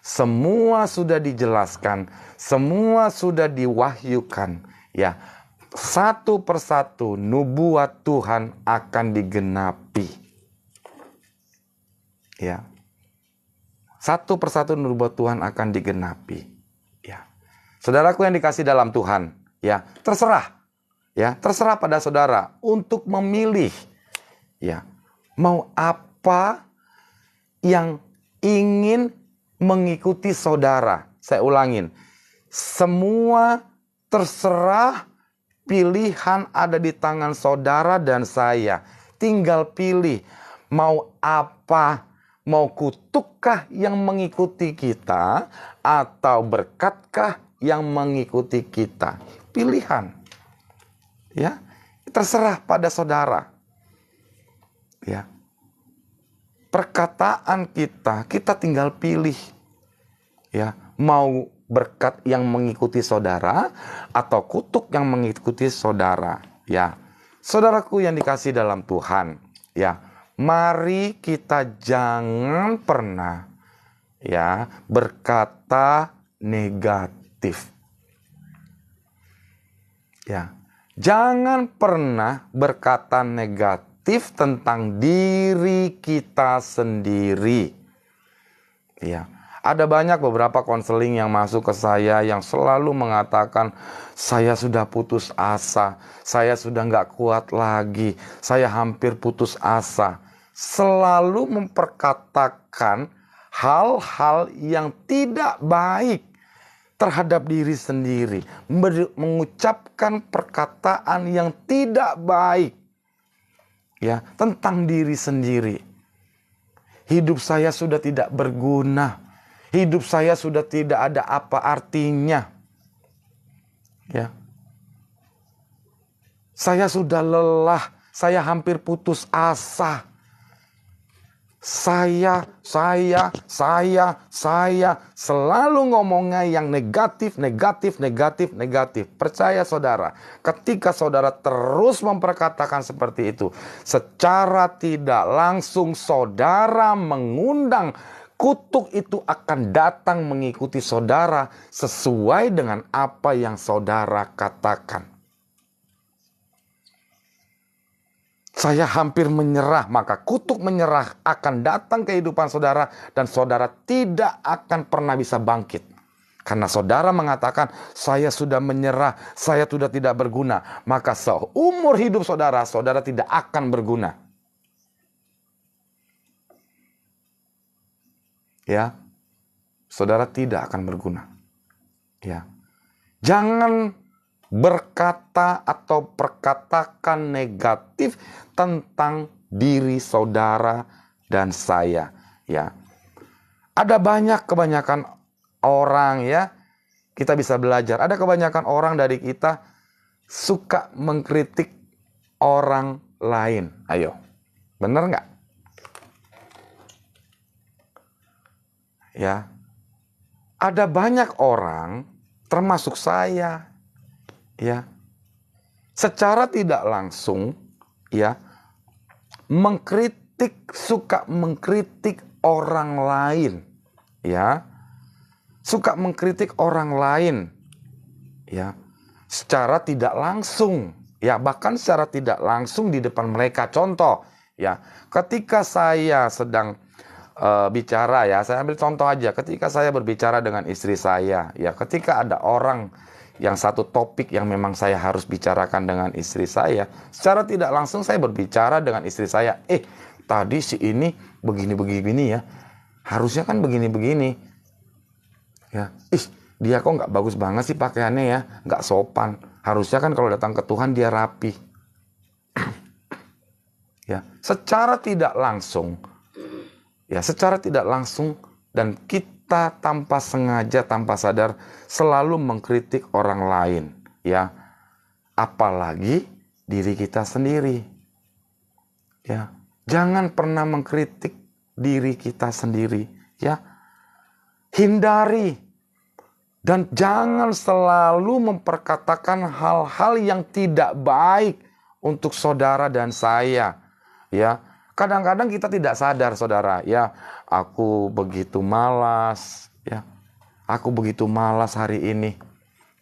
semua sudah dijelaskan, semua sudah diwahyukan, ya. Satu persatu nubuat Tuhan akan digenapi. Ya, satu persatu nubuat Tuhan akan digenapi. Ya, saudaraku yang dikasih dalam Tuhan, ya, terserah, ya, terserah pada saudara untuk memilih, ya, mau apa yang ingin mengikuti saudara. Saya ulangin, semua terserah, pilihan ada di tangan saudara dan saya. Tinggal pilih mau apa. Mau kutukkah yang mengikuti kita, atau berkatkah yang mengikuti kita? Pilihan. Ya, terserah pada saudara. Ya. Perkataan kita tinggal pilih. Ya, mau berkat yang mengikuti saudara atau kutuk yang mengikuti saudara. Ya. Saudaraku yang dikasih dalam Tuhan, ya. Mari kita jangan pernah, ya, berkata negatif. Ya, jangan pernah berkata negatif tentang diri kita sendiri. Ya, ada banyak beberapa konseling yang masuk ke saya yang selalu mengatakan, saya sudah putus asa, saya sudah nggak kuat lagi, saya hampir putus asa. Selalu memperkatakan hal-hal yang tidak baik terhadap diri sendiri, mengucapkan perkataan yang tidak baik, ya, tentang diri sendiri. Hidup saya sudah tidak berguna, hidup saya sudah tidak ada apa artinya, ya. Saya sudah lelah, saya hampir putus asa. Saya selalu ngomongnya yang negatif. Percaya saudara, ketika saudara terus memperkatakan seperti itu, secara tidak langsung saudara mengundang kutuk itu akan datang mengikuti saudara sesuai dengan apa yang saudara katakan. Saya hampir menyerah, maka kutuk menyerah akan datang kehidupan saudara dan saudara tidak akan pernah bisa bangkit. Karena saudara mengatakan, saya sudah menyerah, saya sudah tidak berguna. Maka seumur hidup saudara, saudara tidak akan berguna. Ya, saudara tidak akan berguna. Ya, jangan berkata atau perkatakan negatif tentang diri saudara dan saya, ya. Ada kebanyakan orang, ya, kita bisa belajar. Ada kebanyakan orang dari kita suka mengkritik orang lain. Ayo, benar nggak? Ya, ada banyak orang, termasuk saya, ya, secara tidak langsung, ya, suka mengkritik orang lain, ya, suka mengkritik orang lain, ya, secara tidak langsung, ya, bahkan secara tidak langsung di depan mereka. Contoh, ya, ketika saya sedang bicara, ya, saya ambil contoh aja, ketika saya berbicara dengan istri saya, ya, ketika ada orang yang satu topik yang memang saya harus bicarakan dengan istri saya, secara tidak langsung saya berbicara dengan istri saya, tadi si ini begini ya, harusnya kan begini, ya, dia kok nggak bagus banget sih pakaiannya ya, nggak sopan, harusnya kan kalau datang ke Tuhan dia rapi. Ya, secara tidak langsung, ya, secara tidak langsung, dan kita tanpa sengaja, tanpa sadar selalu mengkritik orang lain, ya, apalagi diri kita sendiri, ya. Jangan pernah mengkritik diri kita sendiri, ya. Hindari dan jangan selalu memperkatakan hal-hal yang tidak baik untuk saudara dan saya, ya. Kadang-kadang kita tidak sadar, saudara, ya, aku begitu malas, ya, aku begitu malas hari ini.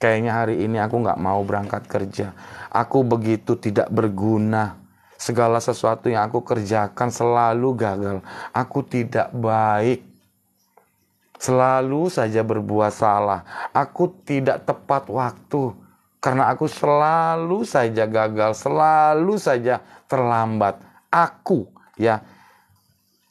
Kayaknya hari ini aku nggak mau berangkat kerja. Aku begitu tidak berguna. Segala sesuatu yang aku kerjakan selalu gagal. Aku tidak baik. Selalu saja berbuat salah. Aku tidak tepat waktu. Karena aku selalu saja gagal. Selalu saja terlambat. Aku, ya,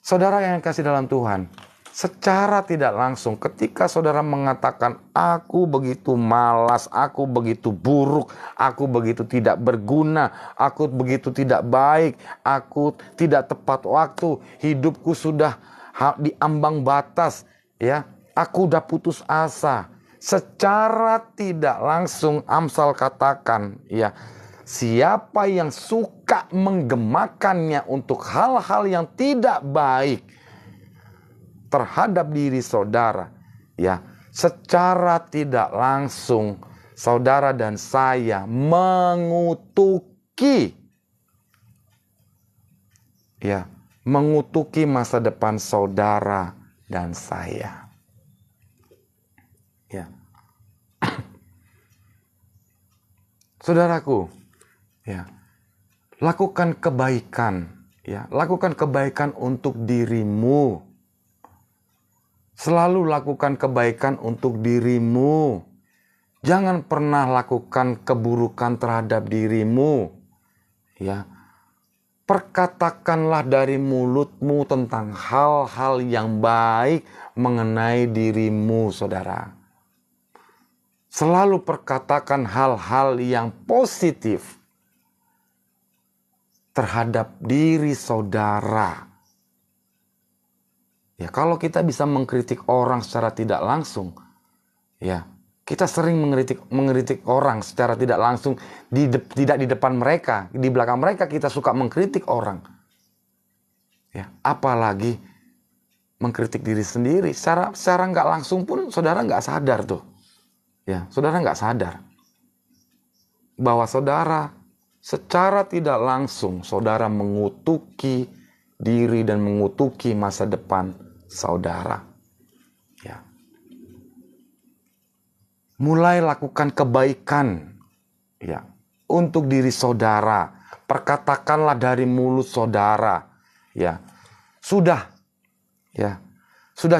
saudara yang kasih dalam Tuhan, secara tidak langsung ketika saudara mengatakan aku begitu malas, aku begitu buruk, aku begitu tidak berguna, aku begitu tidak baik, aku tidak tepat waktu, hidupku sudah di ambang batas, ya, aku udah putus asa. Secara tidak langsung Amsal katakan, ya, siapa yang suka menggemakannya untuk hal-hal yang tidak baik terhadap diri saudara, ya, secara tidak langsung saudara dan saya mengutuki, ya, mengutuki masa depan saudara dan saya, ya. Saudaraku, ya, lakukan kebaikan, ya, lakukan kebaikan untuk dirimu. Selalu lakukan kebaikan untuk dirimu. Jangan pernah lakukan keburukan terhadap dirimu. Ya. Perkatakanlah dari mulutmu tentang hal-hal yang baik mengenai dirimu, saudara. Selalu perkatakan hal-hal yang positif terhadap diri saudara. Ya, kalau kita bisa mengkritik orang secara tidak langsung, ya, kita sering mengkritik orang secara tidak langsung, tidak di depan mereka, di belakang mereka kita suka mengkritik orang. Ya, apalagi mengkritik diri sendiri, secara nggak langsung pun saudara nggak sadar tuh. Ya, saudara nggak sadar bahwa saudara secara tidak langsung saudara mengutuki diri dan mengutuki masa depan saudara. Ya. Mulai lakukan kebaikan, ya, untuk diri saudara. Perkatakanlah dari mulut saudara, ya. Sudah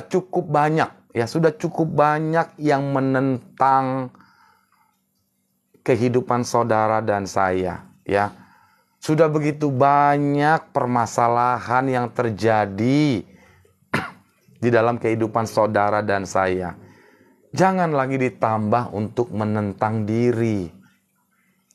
cukup banyak, ya, sudah cukup banyak yang menentang kehidupan saudara dan saya, ya. Sudah begitu banyak permasalahan yang terjadi di dalam kehidupan saudara dan saya. Jangan lagi ditambah untuk menentang diri.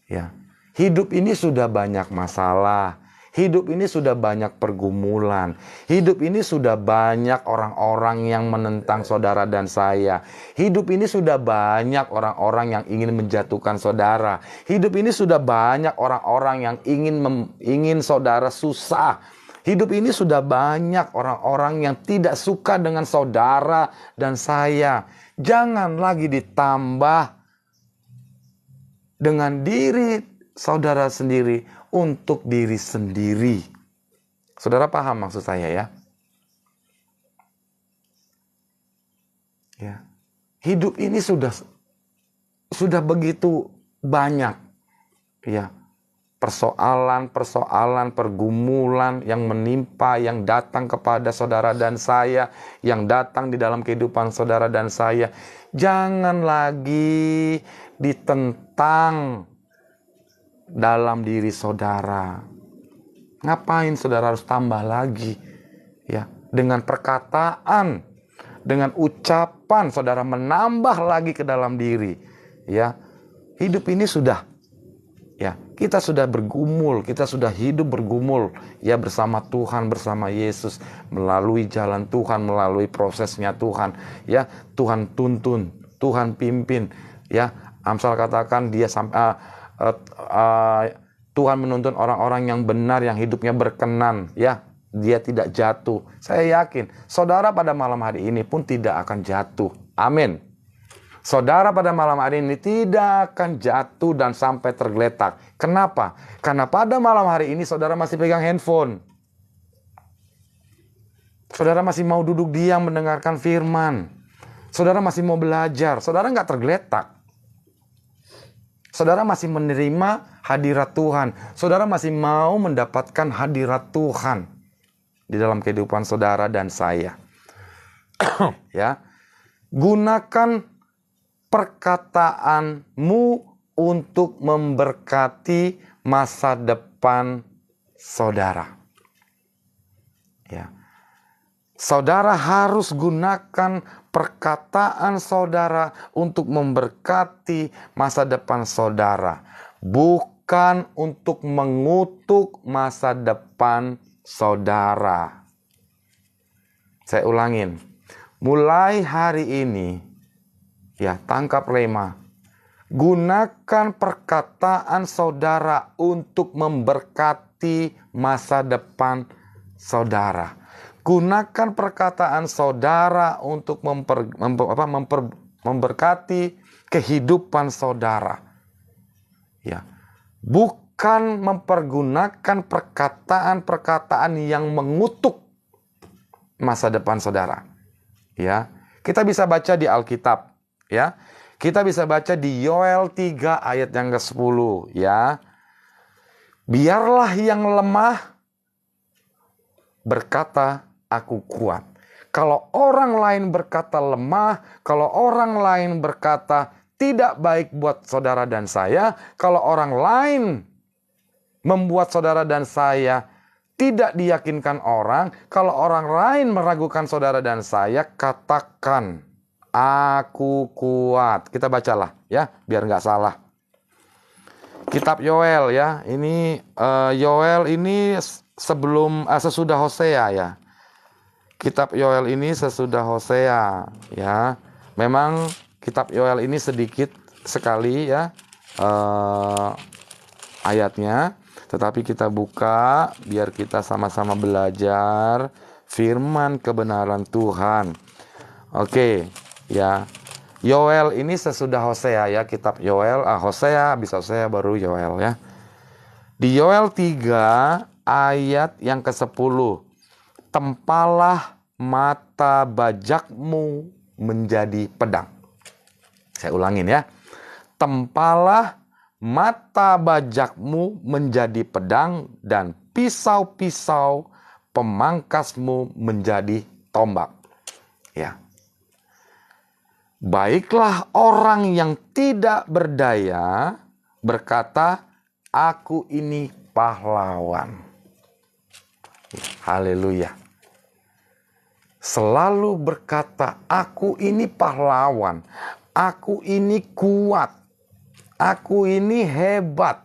Ya. Hidup ini sudah banyak masalah. Hidup ini sudah banyak pergumulan. Hidup ini sudah banyak orang-orang yang menentang saudara dan saya. Hidup ini sudah banyak orang-orang yang ingin menjatuhkan saudara. Hidup ini sudah banyak orang-orang yang ingin saudara susah. Hidup ini sudah banyak orang-orang yang tidak suka dengan saudara dan saya. Jangan lagi ditambah dengan diri saudara sendiri untuk diri sendiri. Saudara paham maksud saya, ya? Ya. Hidup ini sudah begitu banyak, ya, persoalan, pergumulan yang menimpa, yang datang kepada saudara dan saya, yang datang di dalam kehidupan saudara dan saya. Jangan lagi ditentang dalam diri saudara. Ngapain saudara harus tambah lagi? Ya, dengan perkataan, dengan ucapan saudara menambah lagi ke dalam diri. Ya, hidup ini sudah, ya, kita sudah bergumul, kita sudah hidup bergumul, ya, bersama Tuhan, bersama Yesus, melalui jalan Tuhan, melalui prosesnya Tuhan, ya. Tuhan tuntun, Tuhan pimpin, ya. Amsal katakan Tuhan menuntun orang-orang yang benar, yang hidupnya berkenan, ya. Dia tidak jatuh. Saya yakin saudara pada malam hari ini pun tidak akan jatuh. Amin. Saudara pada malam hari ini tidak akan jatuh dan sampai tergeletak. Kenapa? Karena pada malam hari ini saudara masih pegang handphone. Saudara masih mau duduk diam mendengarkan firman. Saudara masih mau belajar. Saudara nggak tergeletak. Saudara masih menerima hadirat Tuhan. Saudara masih mau mendapatkan hadirat Tuhan di dalam kehidupan saudara dan saya. Ya. Gunakan perkataanmu untuk memberkati masa depan saudara. Ya. Saudara harus gunakan perkataan saudara untuk memberkati masa depan saudara, bukan untuk mengutuk masa depan saudara. Saya ulangin. Mulai hari ini, ya, tangkap rema. Gunakan perkataan saudara untuk memberkati masa depan saudara. Gunakan perkataan saudara untuk memberkati kehidupan saudara. Ya. Bukan mempergunakan perkataan-perkataan yang mengutuk masa depan saudara. Ya. Kita bisa baca di Alkitab, ya. Kita bisa baca di Yoel 3 ayat yang ke-10 ya. Biarlah yang lemah berkata, aku kuat. Kalau orang lain berkata lemah, kalau orang lain berkata tidak baik buat saudara dan saya, kalau orang lain membuat saudara dan saya tidak diyakinkan orang, kalau orang lain meragukan saudara dan saya, katakan, aku kuat. Kita bacalah ya, biar nggak salah. Kitab Yoel ya, ini Yoel ini sesudah Hosea ya. Kitab Yoel ini sesudah Hosea ya. Memang kitab Yoel ini sedikit sekali ya ayatnya, tetapi kita buka biar kita sama-sama belajar firman kebenaran Tuhan. Oke ya. Yoel ini sesudah Hosea ya, kitab Yoel, Hosea, bisa Hosea baru Yoel ya. Di Yoel 3 ayat yang ke-10. Tempalah mata bajakmu menjadi pedang. Saya ulangin ya. Tempalah mata bajakmu menjadi pedang dan pisau-pisau pemangkasmu menjadi tombak. Ya. Baiklah orang yang tidak berdaya berkata, aku ini pahlawan. Haleluya. Selalu berkata, aku ini pahlawan, aku ini kuat, aku ini hebat.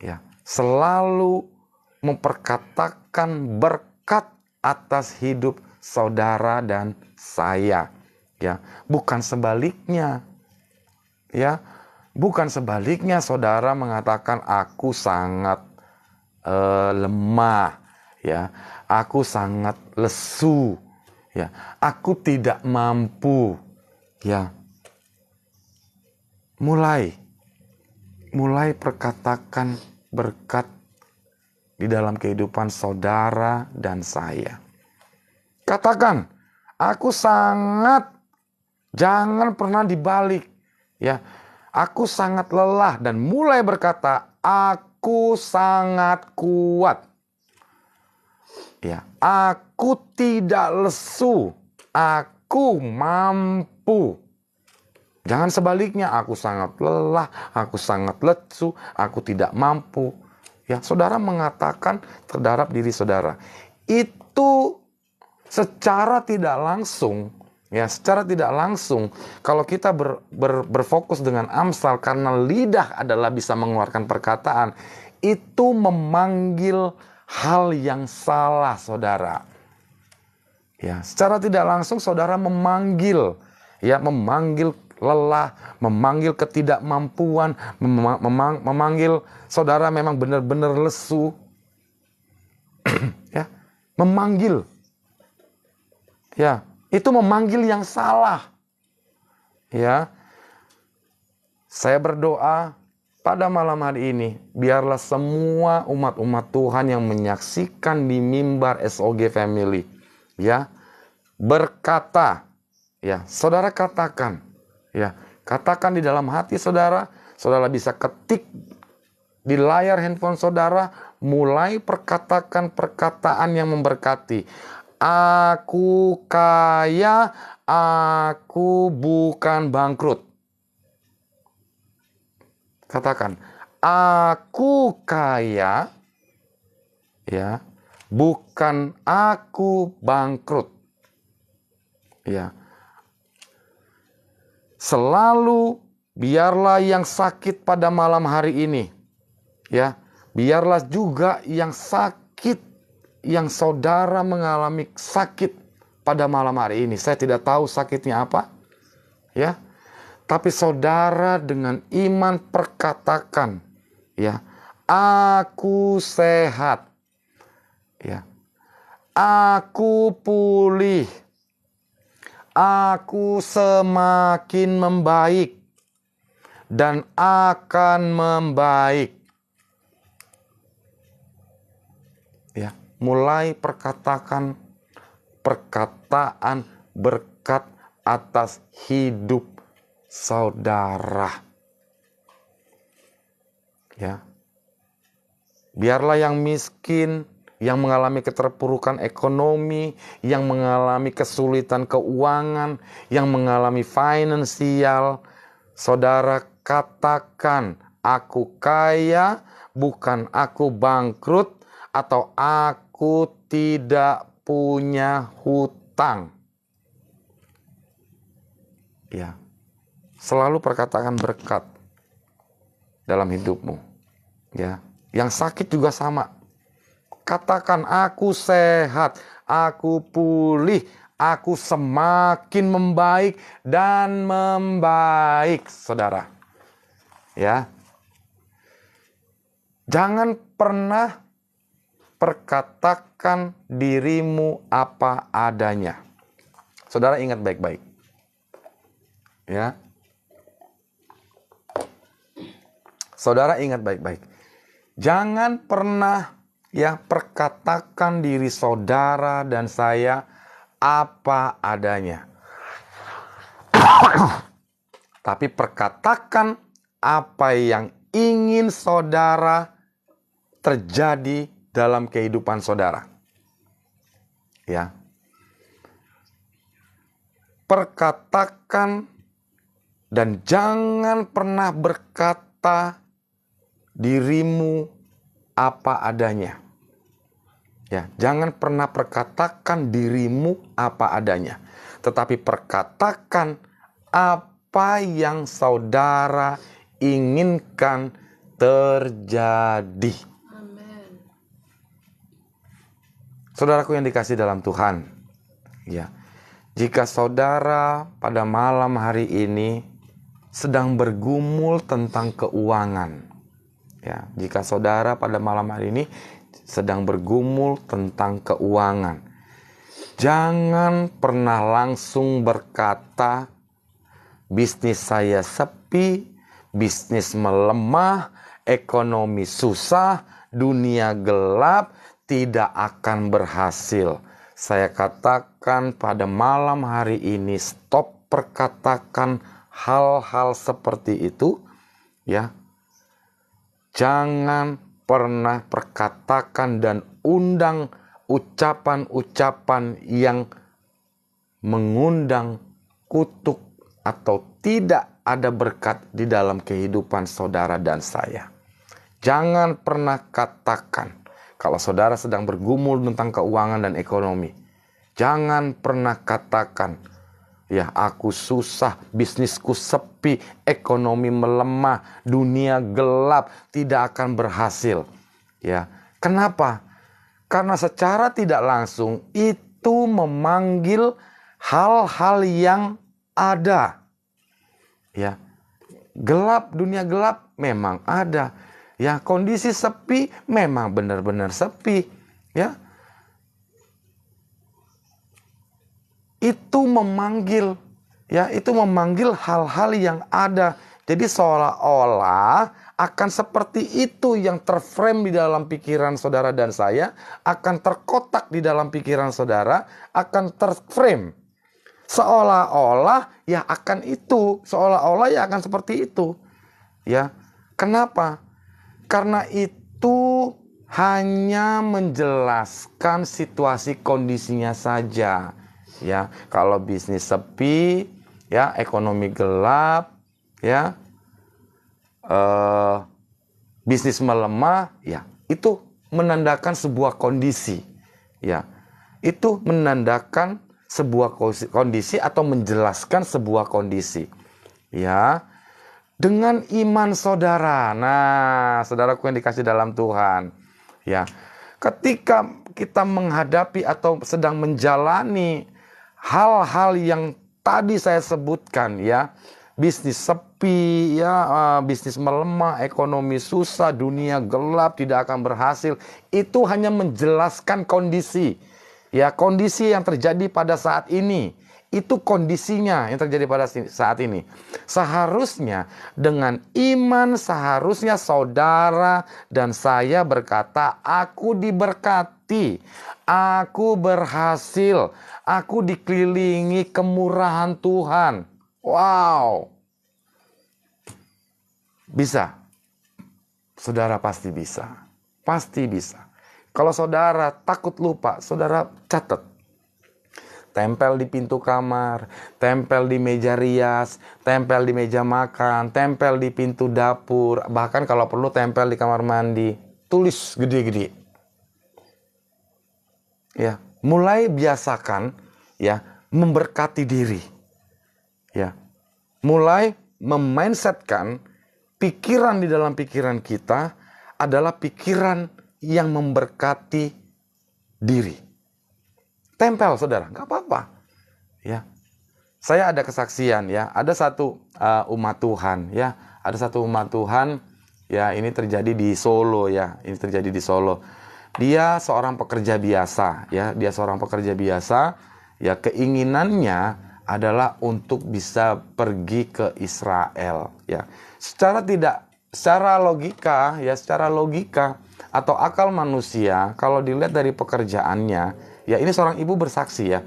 Ya, selalu memperkatakan berkat atas hidup saudara dan saya. Ya, bukan sebaliknya. Ya, bukan sebaliknya saudara mengatakan aku sangat lemah. Ya, aku sangat lesu. Ya, aku tidak mampu. Ya, mulai perkatakan berkat di dalam kehidupan saudara dan saya. Katakan, aku sangat, jangan pernah dibalik. Ya, aku sangat lelah dan mulai berkata, aku sangat kuat. Ya, aku tidak lesu, aku mampu. Jangan sebaliknya, aku sangat lelah, aku sangat lesu, aku tidak mampu. Ya, saudara mengatakan terhadap diri saudara. Itu secara tidak langsung, ya, secara tidak langsung, kalau kita berfokus dengan Amsal, karena lidah adalah bisa mengeluarkan perkataan, itu memanggil hal yang salah, saudara. Ya, secara tidak langsung saudara memanggil, ya, memanggil lelah, memanggil ketidakmampuan, memanggil saudara memang benar-benar lesu. Ya, memanggil. Ya, itu memanggil yang salah. Ya. Saya berdoa pada malam hari ini, biarlah semua umat-umat Tuhan yang menyaksikan di mimbar SOG Family, ya, berkata, ya, saudara katakan, ya, katakan di dalam hati saudara, saudara bisa ketik di layar handphone saudara, mulai perkatakan perkataan yang memberkati. Aku kaya, aku bukan bangkrut. Katakan, aku kaya, ya, bukan aku bangkrut. Ya. Selalu biarlah yang sakit pada malam hari ini, ya, biarlah juga yang sakit, yang saudara mengalami sakit pada malam hari ini. Saya tidak tahu sakitnya apa, ya. Tapi saudara dengan iman perkatakan, ya, aku sehat, ya, aku pulih, aku semakin membaik, dan akan membaik. Ya, mulai perkatakan perkataan berkat atas hidup saudara. Ya. Biarlah yang miskin, yang mengalami keterpurukan ekonomi, yang mengalami kesulitan keuangan, yang mengalami finansial, saudara katakan, aku kaya, bukan aku bangkrut, atau aku tidak punya hutang. Ya, selalu perkatakan berkat dalam hidupmu. Ya, yang sakit juga sama. Katakan, aku sehat, aku pulih, aku semakin membaik dan membaik, saudara. Ya, jangan pernah perkatakan dirimu apa adanya. Saudara ingat baik-baik. Ya, saudara ingat baik-baik. Jangan pernah perkatakan diri saudara dan saya apa adanya. Tapi perkatakan apa yang ingin saudara terjadi dalam kehidupan saudara. Ya. Perkatakan dan jangan pernah berkata dirimu apa adanya. Ya, jangan pernah perkatakan dirimu apa adanya, tetapi perkatakan apa yang saudara inginkan terjadi. Amen. Saudaraku yang dikasih dalam Tuhan, ya, jika saudara pada malam hari ini sedang bergumul tentang keuangan, ya, jika saudara pada malam hari ini sedang bergumul tentang keuangan, jangan pernah langsung berkata, bisnis saya sepi, bisnis melemah, ekonomi susah, dunia gelap, tidak akan berhasil. Saya katakan pada malam hari ini, stop perkatakan hal-hal seperti itu, ya. Jangan pernah perkatakan dan undang ucapan-ucapan yang mengundang kutuk atau tidak ada berkat di dalam kehidupan saudara dan saya. Jangan pernah katakan kalau saudara sedang bergumul tentang keuangan dan ekonomi. Jangan pernah katakan, ya, aku susah, bisnisku sepi, ekonomi melemah, dunia gelap, tidak akan berhasil. Ya, kenapa? Karena secara tidak langsung itu memanggil hal-hal yang ada. Ya, gelap, dunia gelap memang ada. Ya, kondisi sepi memang benar-benar sepi. Ya, itu memanggil, ya, itu memanggil hal-hal yang ada. Jadi seolah-olah akan seperti itu yang terframe di dalam pikiran saudara dan saya, akan terkotak di dalam pikiran saudara, akan terframe. Seolah-olah ya akan itu, seolah-olah ya akan seperti itu. Ya, kenapa? Karena itu hanya menjelaskan situasi kondisinya saja. Ya, kalau bisnis sepi, ya, ekonomi gelap, ya, bisnis melemah, ya, itu menandakan sebuah kondisi. Ya, itu menandakan sebuah kondisi atau menjelaskan sebuah kondisi. Ya, dengan iman saudara. Nah, saudaraku yang dikasih dalam Tuhan, ya, ketika kita menghadapi atau sedang menjalani hal-hal yang tadi saya sebutkan, ya, bisnis sepi, ya, bisnis melemah, ekonomi susah, dunia gelap, tidak akan berhasil, itu hanya menjelaskan kondisi, ya, kondisi yang terjadi pada saat ini. Itu kondisinya yang terjadi pada saat ini. Seharusnya dengan iman, seharusnya saudara dan saya berkata, aku diberkati, aku berhasil, aku dikelilingi kemurahan Tuhan. Wow, Bisa. Saudara pasti bisa. Pasti bisa. Kalau saudara takut lupa, saudara catat. Tempel di pintu kamar, tempel di meja rias, tempel di meja makan, tempel di pintu dapur, bahkan kalau perlu tempel di kamar mandi. Tulis gede-gede. Ya, mulai biasakan ya memberkati diri. Ya. Mulai memindsetkan pikiran di dalam pikiran kita adalah pikiran yang memberkati diri. Tempel, saudara, nggak apa-apa. Ya, saya ada kesaksian ya. Ada satu umat Tuhan ya. Ada satu umat Tuhan ya. Ini terjadi di Solo ya. Ini terjadi di Solo. Dia seorang pekerja biasa ya. Dia seorang pekerja biasa. Ya, keinginannya adalah untuk bisa pergi ke Israel ya. Secara logika atau akal manusia, kalau dilihat dari pekerjaannya, ya ini seorang ibu bersaksi ya,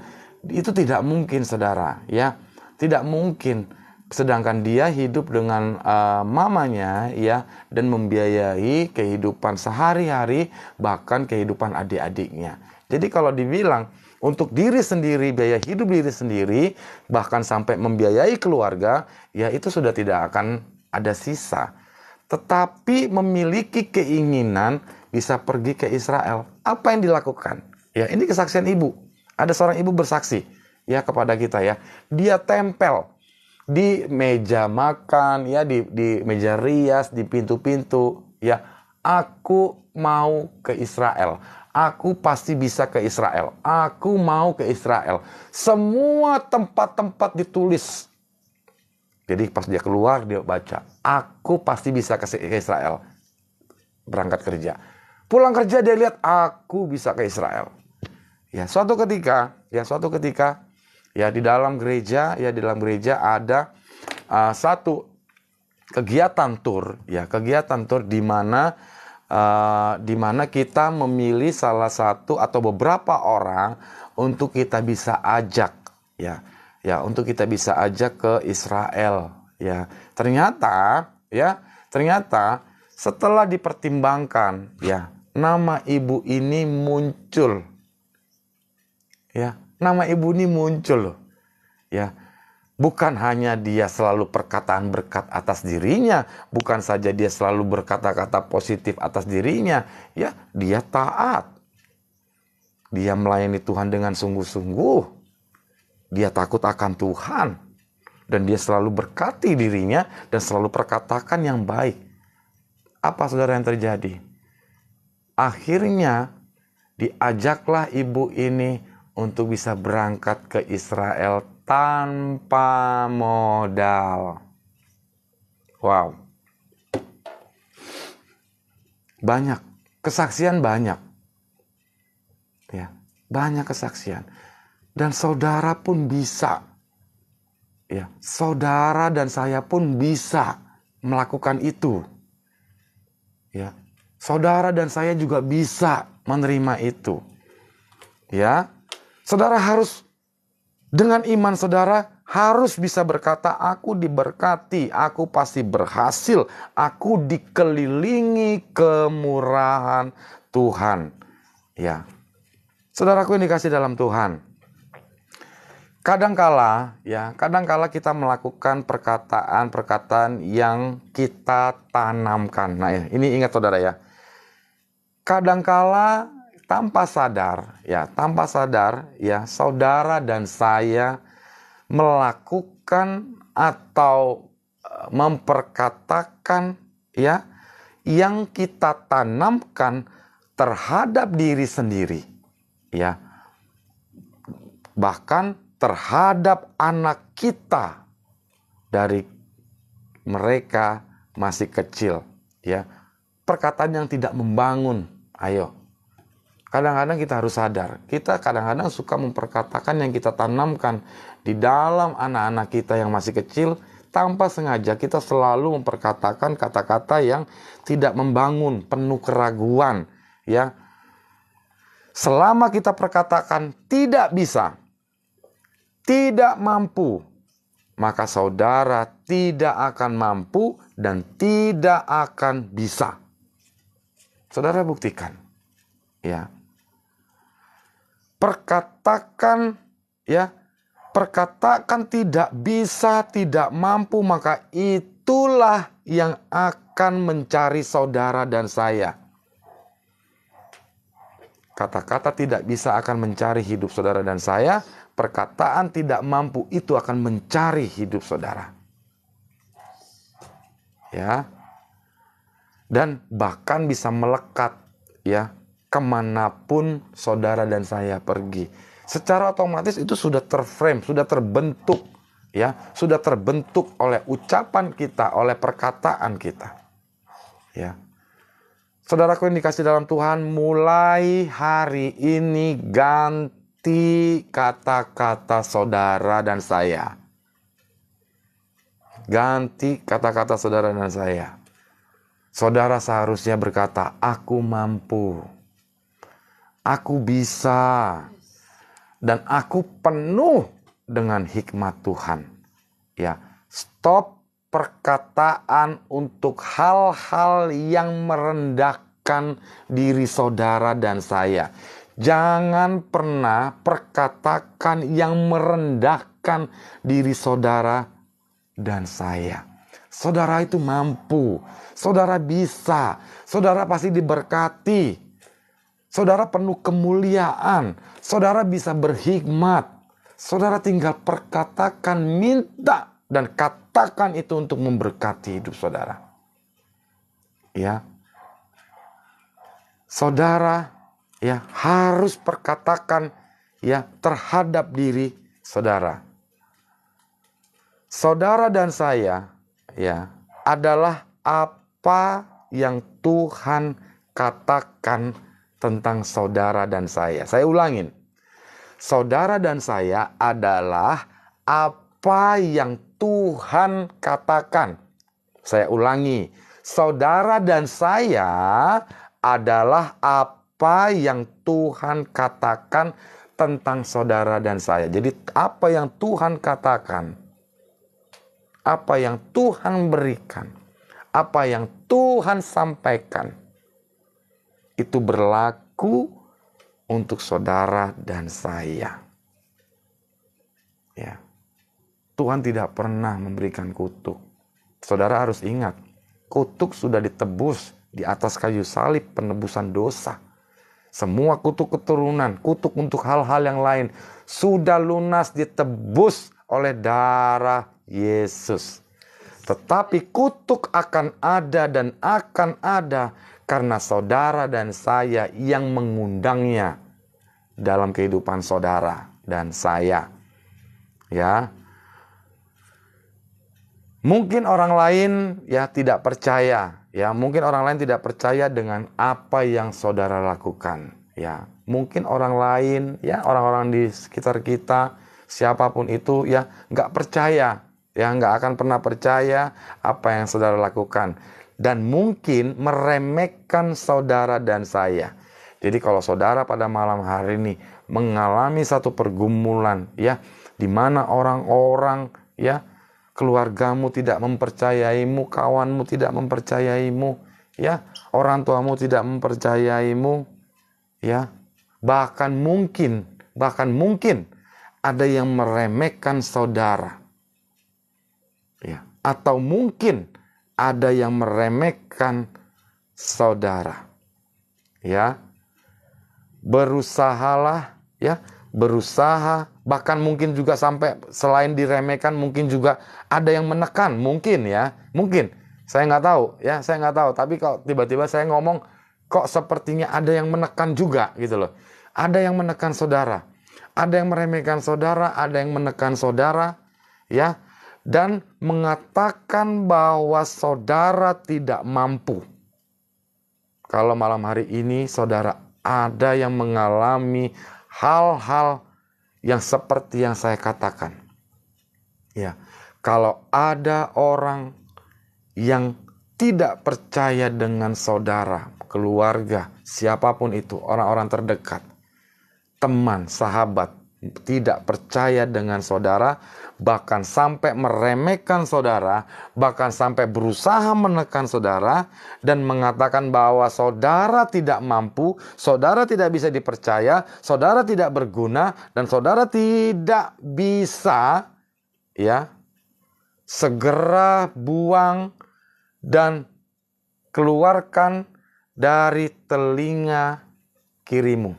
itu tidak mungkin saudara ya, tidak mungkin. Sedangkan dia hidup dengan mamanya ya, dan membiayai kehidupan sehari-hari, bahkan kehidupan adik-adiknya. Jadi kalau dibilang untuk diri sendiri, biaya hidup diri sendiri, bahkan sampai membiayai keluarga, ya itu sudah tidak akan ada sisa. Tetapi memiliki keinginan bisa pergi ke Israel. Apa yang dilakukan? Ya, ini kesaksian ibu. Ada seorang ibu bersaksi ya kepada kita ya. Dia tempel di meja makan ya, di meja rias, di pintu-pintu ya. Aku mau ke Israel. Aku pasti bisa ke Israel. Aku mau ke Israel. Semua tempat-tempat ditulis. Jadi pas dia keluar, dia baca. Aku pasti bisa ke Israel. Berangkat kerja. Pulang kerja dia lihat, aku bisa ke Israel. Ya, suatu ketika, ya di dalam gereja ada satu kegiatan tur di mana kita memilih salah satu atau beberapa orang untuk kita bisa ajak untuk kita bisa ajak ke Israel ya. Ternyata setelah dipertimbangkan ya, nama ibu ini muncul ya. Nama ibu ini muncul loh ya. Bukan hanya dia selalu perkataan berkat atas dirinya, bukan saja dia selalu berkata-kata positif atas dirinya, ya dia taat. Dia melayani Tuhan dengan sungguh-sungguh. Dia takut akan Tuhan. Dan dia selalu berkati dirinya dan selalu perkatakan yang baik. Apa saudara yang terjadi? Akhirnya diajaklah ibu ini untuk bisa berangkat ke Israel tanpa modal. Wow. Banyak. Kesaksian banyak. Ya, banyak kesaksian. Dan saudara pun bisa. Ya, saudara dan saya pun bisa melakukan itu. Ya. Saudara dan saya juga bisa menerima itu. Ya. Saudara harus, dengan iman saudara harus bisa berkata, aku diberkati, aku pasti berhasil, aku dikelilingi kemurahan Tuhan. Ya, saudaraku yang dikasih dalam Tuhan, kadangkala kita melakukan perkataan-perkataan yang kita tanamkan. Nah, ini ingat saudara ya, kadangkala tanpa sadar ya, saudara dan saya melakukan atau memperkatakan ya yang kita tanamkan terhadap diri sendiri ya, bahkan terhadap anak kita dari mereka masih kecil ya, perkataan yang tidak membangun. Ayo, kadang-kadang kita harus sadar, kita kadang-kadang suka memperkatakan yang kita tanamkan di dalam anak-anak kita yang masih kecil, tanpa sengaja kita selalu memperkatakan kata-kata yang tidak membangun, penuh keraguan, ya. Selama kita perkatakan tidak bisa, tidak mampu, maka saudara tidak akan mampu dan tidak akan bisa. Saudara buktikan, ya. Perkatakan tidak bisa, tidak mampu, maka itulah yang akan mencari saudara dan saya. Kata-kata tidak bisa akan mencari hidup saudara dan saya. Perkataan tidak mampu itu akan mencari hidup saudara. Ya. Dan bahkan bisa melekat, ya, kemanapun saudara dan saya pergi. Secara otomatis itu sudah terframe, sudah terbentuk, ya, sudah terbentuk oleh ucapan kita, oleh perkataan kita. Ya. Saudaraku yang dikasih dalam Tuhan, mulai hari ini ganti kata-kata saudara dan saya. Ganti kata-kata saudara dan saya. Saudara seharusnya berkata, aku mampu, aku bisa, dan aku penuh dengan hikmat Tuhan. Ya, stop perkataan untuk hal-hal yang merendahkan diri saudara dan saya. Jangan pernah perkatakan yang merendahkan diri saudara dan saya. Saudara itu mampu, saudara bisa, saudara pasti diberkati, saudara penuh kemuliaan, saudara bisa berhikmat. Saudara tinggal perkatakan, minta, dan katakan itu untuk memberkati hidup saudara. Ya. Saudara, ya, harus perkatakan, ya, terhadap diri saudara. Saudara dan saya, ya, adalah apa yang Tuhan katakan tentang saudara dan saya. Saya ulangin. Saudara dan saya adalah apa yang Tuhan katakan. Saya ulangi. Saudara dan saya adalah apa yang Tuhan katakan tentang saudara dan saya. Jadi apa yang Tuhan katakan, apa yang Tuhan berikan, apa yang Tuhan sampaikan, itu berlaku untuk saudara dan saya. Ya. Tuhan tidak pernah memberikan kutuk. Saudara harus ingat, kutuk sudah ditebus di atas kayu salib penebusan dosa. Semua kutuk keturunan, kutuk untuk hal-hal yang lain sudah lunas ditebus oleh darah Yesus. Tetapi kutuk akan ada dan akan ada karena saudara dan saya yang mengundangnya dalam kehidupan saudara dan saya. Ya. Mungkin orang lain, ya, tidak percaya, ya, mungkin orang lain tidak percaya dengan apa yang saudara lakukan, ya. Mungkin orang lain, ya, orang-orang di sekitar kita, siapapun itu, ya, nggak percaya, ya, nggak akan pernah percaya apa yang saudara lakukan, dan mungkin meremehkan saudara dan saya. Jadi kalau saudara pada malam hari ini mengalami satu pergumulan, ya, di mana orang-orang, ya, keluargamu tidak mempercayaimu, kawanmu tidak mempercayaimu, ya, orang tuamu tidak mempercayaimu, ya, bahkan mungkin ada yang meremehkan saudara, ya, atau mungkin ada yang meremehkan saudara, ya, berusahalah, ya, berusaha, bahkan mungkin juga sampai selain diremehkan, mungkin juga ada yang menekan, mungkin, ya, mungkin, saya nggak tahu, ya, saya nggak tahu, tapi kalau tiba-tiba saya ngomong, kok sepertinya ada yang menekan juga, gitu loh, ada yang menekan saudara, ada yang meremehkan saudara, ada yang menekan saudara, ya, dan mengatakan bahwa saudara tidak mampu. Kalau malam hari ini saudara ada yang mengalami hal-hal yang seperti yang saya katakan, ya, kalau ada orang yang tidak percaya dengan saudara, keluarga, siapapun itu, orang-orang terdekat, teman, sahabat, tidak percaya dengan saudara, bahkan sampai meremehkan saudara, bahkan sampai berusaha menekan saudara, dan mengatakan bahwa saudara tidak mampu, saudara tidak bisa dipercaya, saudara tidak berguna, dan saudara tidak bisa, ya, segera buang dan keluarkan dari telinga kirimu.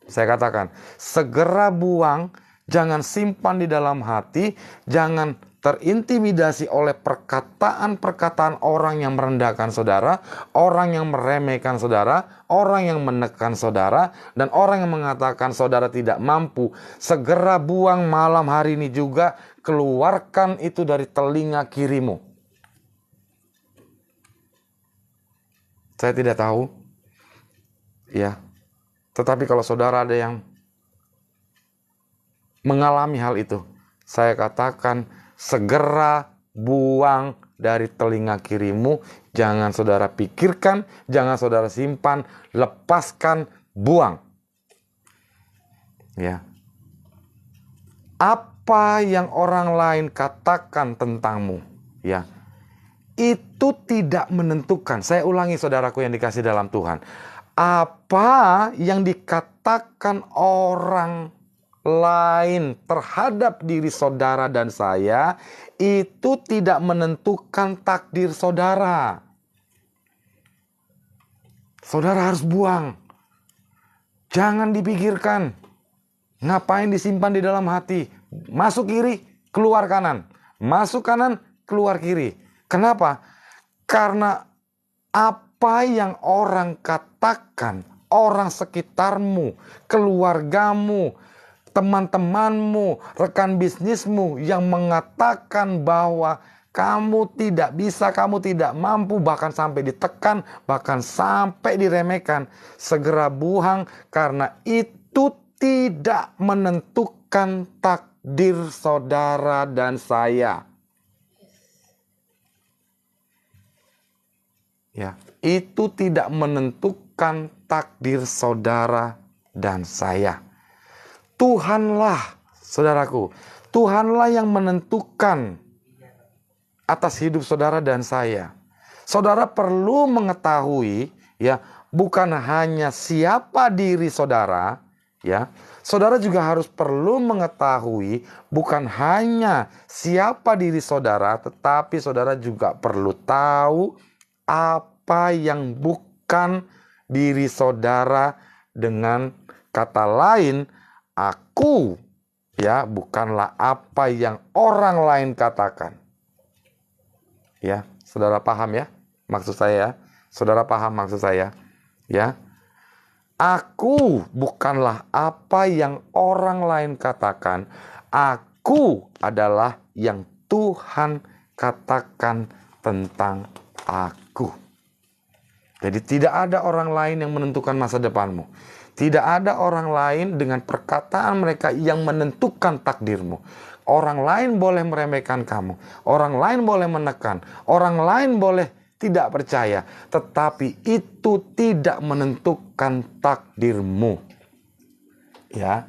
Saya katakan, segera buang, jangan simpan di dalam hati, jangan terintimidasi oleh perkataan-perkataan orang yang merendahkan saudara, orang yang meremehkan saudara, orang yang menekan saudara, dan orang yang mengatakan saudara tidak mampu. Segera buang malam hari ini juga, keluarkan itu dari telinga kirimu. Saya tidak tahu, ya. Tetapi kalau saudara ada yang mengalami hal itu, saya katakan segera buang dari telinga kirimu. Jangan saudara pikirkan, jangan saudara simpan, lepaskan, buang. Ya. Apa yang orang lain katakan tentangmu, ya, itu tidak menentukan. Saya ulangi saudaraku yang dikasih dalam Tuhan. Apa yang dikatakan orang lain terhadap diri saudara dan saya, itu tidak menentukan takdir saudara. Saudara harus buang. Jangan dipikirkan. Ngapain disimpan di dalam hati? Masuk kiri, keluar kanan. Masuk kanan, keluar kiri. Kenapa? Karena apa yang orang katakan, orang sekitarmu, keluargamu, teman-temanmu, rekan bisnismu yang mengatakan bahwa kamu tidak bisa, kamu tidak mampu, bahkan sampai ditekan, bahkan sampai diremehkan, segera buang, karena itu tidak menentukan takdir saudara dan saya. Ya, itu tidak menentukan takdir saudara dan saya. Tuhanlah, saudaraku, Tuhanlah yang menentukan atas hidup saudara dan saya. Saudara perlu mengetahui, ya, bukan hanya siapa diri saudara, ya. Saudara juga harus perlu mengetahui bukan hanya siapa diri saudara, tetapi saudara juga perlu tahu apa yang bukan diri saudara. Dengan kata lain, aku, ya, bukanlah apa yang orang lain katakan. Ya, saudara paham ya maksud saya? Saudara paham maksud saya? Ya. Aku bukanlah apa yang orang lain katakan. Aku adalah yang Tuhan katakan tentang aku. Jadi tidak ada orang lain yang menentukan masa depanmu. Tidak ada orang lain dengan perkataan mereka yang menentukan takdirmu. Orang lain boleh meremehkan kamu. Orang lain boleh menekan. Orang lain boleh tidak percaya. Tetapi itu tidak menentukan takdirmu. Ya.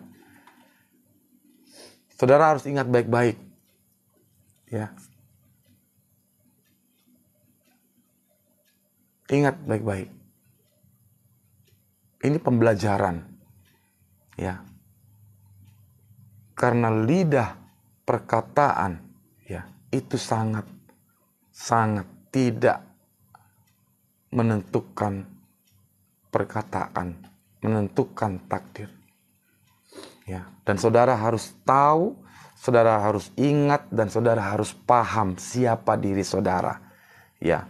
Saudara harus ingat baik-baik. Ya. Ingat baik-baik. Ini pembelajaran. Ya. Karena lidah perkataan, ya, itu sangat tidak menentukan perkataan, menentukan takdir. Ya, dan saudara harus tahu, saudara harus ingat, dan saudara harus paham siapa diri saudara. Ya.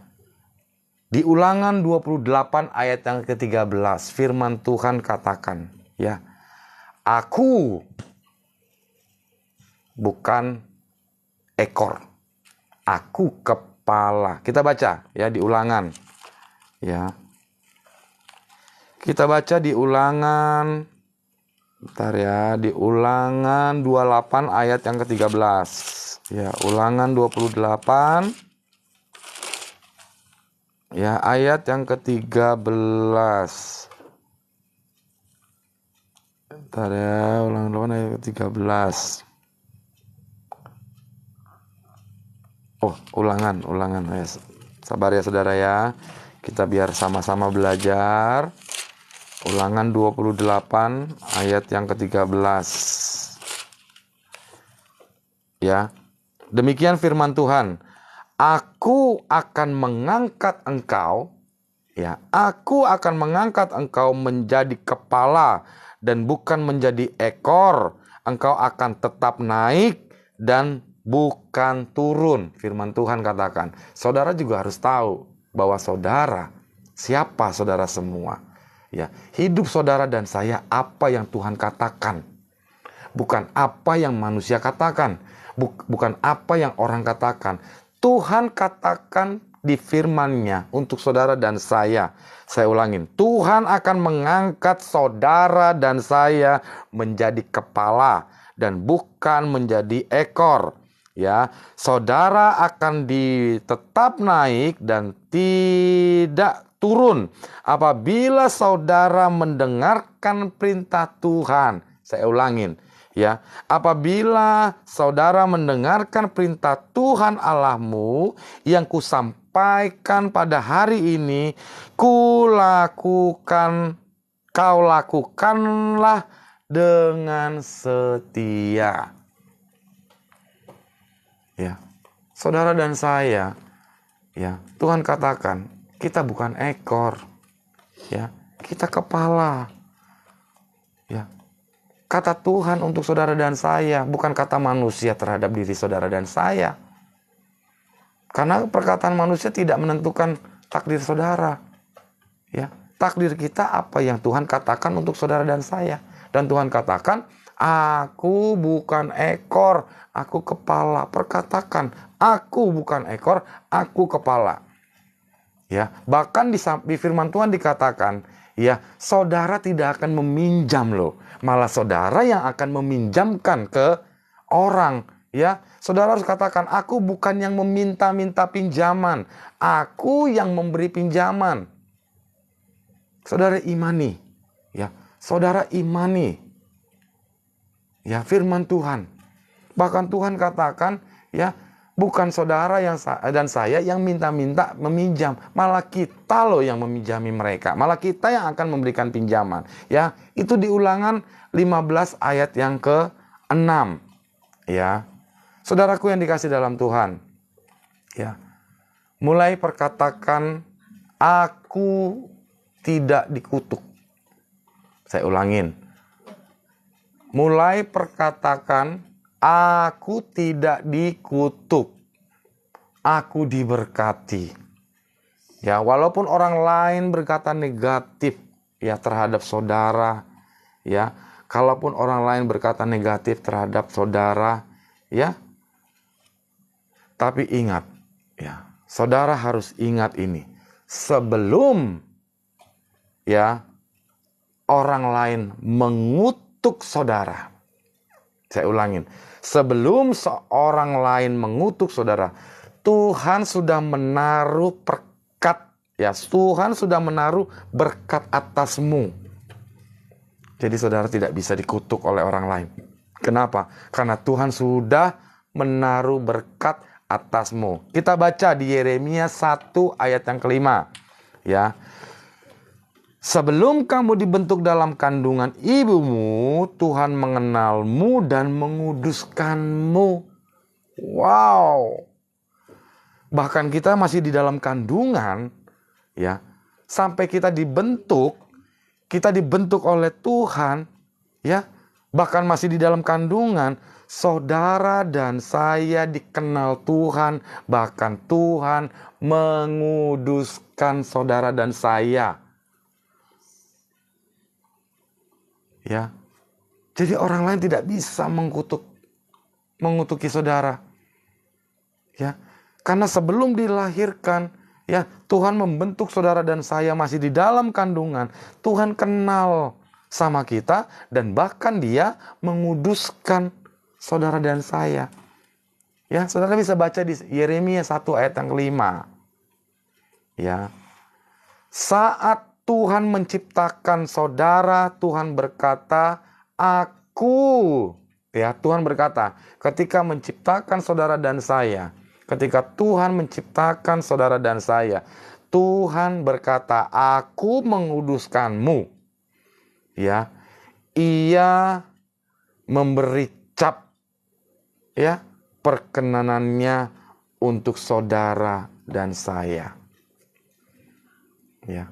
Di Ulangan 28 ayat yang ke-13, firman Tuhan katakan, ya, aku bukan ekor, aku kepala. Kita baca ya di Ulangan. Ya. Kita baca di Ulangan. Bentar ya, di Ulangan 28 ayat yang ke-13. Ya, Ulangan 28. Ya, ayat yang ke-13. Bentar Bentar ya, Ulangan 8 ayat ke-13. Oh, ulangan. Sabar ya saudara ya. Kita biar sama-sama belajar. Ulangan 28 ayat yang ke-13. Ya. Demikian firman Tuhan. Aku akan mengangkat engkau, ya. Aku akan mengangkat engkau menjadi kepala dan bukan menjadi ekor. Engkau akan tetap naik dan bukan turun. Firman Tuhan katakan. Saudara juga harus tahu bahwa saudara, siapa saudara semua. Ya, hidup saudara dan saya apa yang Tuhan katakan. Bukan apa yang manusia katakan. Bukan apa yang orang katakan. Tuhan katakan di firman-Nya untuk saudara dan saya. Saya ulangin. Tuhan akan mengangkat saudara dan saya menjadi kepala dan bukan menjadi ekor. Ya, saudara akan tetap naik dan tidak turun apabila saudara mendengarkan perintah Tuhan. Saya ulangin. Ya, apabila saudara mendengarkan perintah Tuhan Allahmu yang kusampaikan pada hari ini, kau lakukanlah dengan setia. Ya, saudara dan saya, ya, Tuhan katakan kita bukan ekor, ya, kita kepala. Ya. Kata Tuhan untuk saudara dan saya, bukan kata manusia terhadap diri saudara dan saya. Karena perkataan manusia tidak menentukan takdir saudara. Ya, takdir kita apa yang Tuhan katakan untuk saudara dan saya. Dan Tuhan katakan, aku bukan ekor, aku kepala. Perkatakan, aku bukan ekor, aku kepala. Ya, bahkan di firman Tuhan dikatakan, ya, saudara tidak akan meminjam loh. Malah saudara yang akan meminjamkan ke orang. Ya, saudara harus katakan, aku bukan yang meminta-minta pinjaman. Aku yang memberi pinjaman. Saudara imani. Ya, saudara imani. Ya, firman Tuhan. Bahkan Tuhan katakan, ya, bukan saudara dan saya yang minta-minta meminjam. Malah kita loh yang meminjami mereka. Malah kita yang akan memberikan pinjaman. Ya, itu di Ulangan 15 ayat yang ke-6. Ya. Saudaraku yang dikasih dalam Tuhan. Ya. Mulai perkatakan, aku tidak dikutuk. Saya ulangin. Mulai perkatakan, aku tidak dikutuk, aku diberkati. Ya, walaupun orang lain berkata negatif ya terhadap saudara, ya, kalaupun orang lain berkata negatif terhadap saudara, ya, tapi ingat, ya, saudara harus ingat ini, sebelum ya orang lain mengutuk saudara. Saya ulangin. Sebelum seorang lain mengutuk saudara, Tuhan sudah menaruh berkat. Ya, Tuhan sudah menaruh berkat atasmu. Jadi saudara tidak bisa dikutuk oleh orang lain. Kenapa? Karena Tuhan sudah menaruh berkat atasmu. Kita baca di Yeremia 1 ayat yang ke-5. Ya. Sebelum kamu dibentuk dalam kandungan ibumu, Tuhan mengenalmu dan menguduskanmu. Wow. Bahkan kita masih di dalam kandungan, ya, sampai kita dibentuk oleh Tuhan, ya, bahkan masih di dalam kandungan, saudara dan saya dikenal Tuhan, bahkan Tuhan menguduskan saudara dan saya. Ya, jadi orang lain tidak bisa mengutuki saudara. Ya, karena sebelum dilahirkan, ya, Tuhan membentuk saudara dan saya masih di dalam kandungan. Tuhan kenal sama kita dan bahkan Dia menguduskan saudara dan saya. Ya, saudara bisa baca di Yeremia 1 ayat yang ke-5. Ya. Saat Tuhan menciptakan saudara, Tuhan berkata, Aku, ya Tuhan berkata, ketika menciptakan saudara dan saya, ketika Tuhan menciptakan saudara dan saya, Tuhan berkata, aku menguduskanmu. Ya, Ia memberi cap, ya, perkenanannya untuk saudara dan saya. Ya.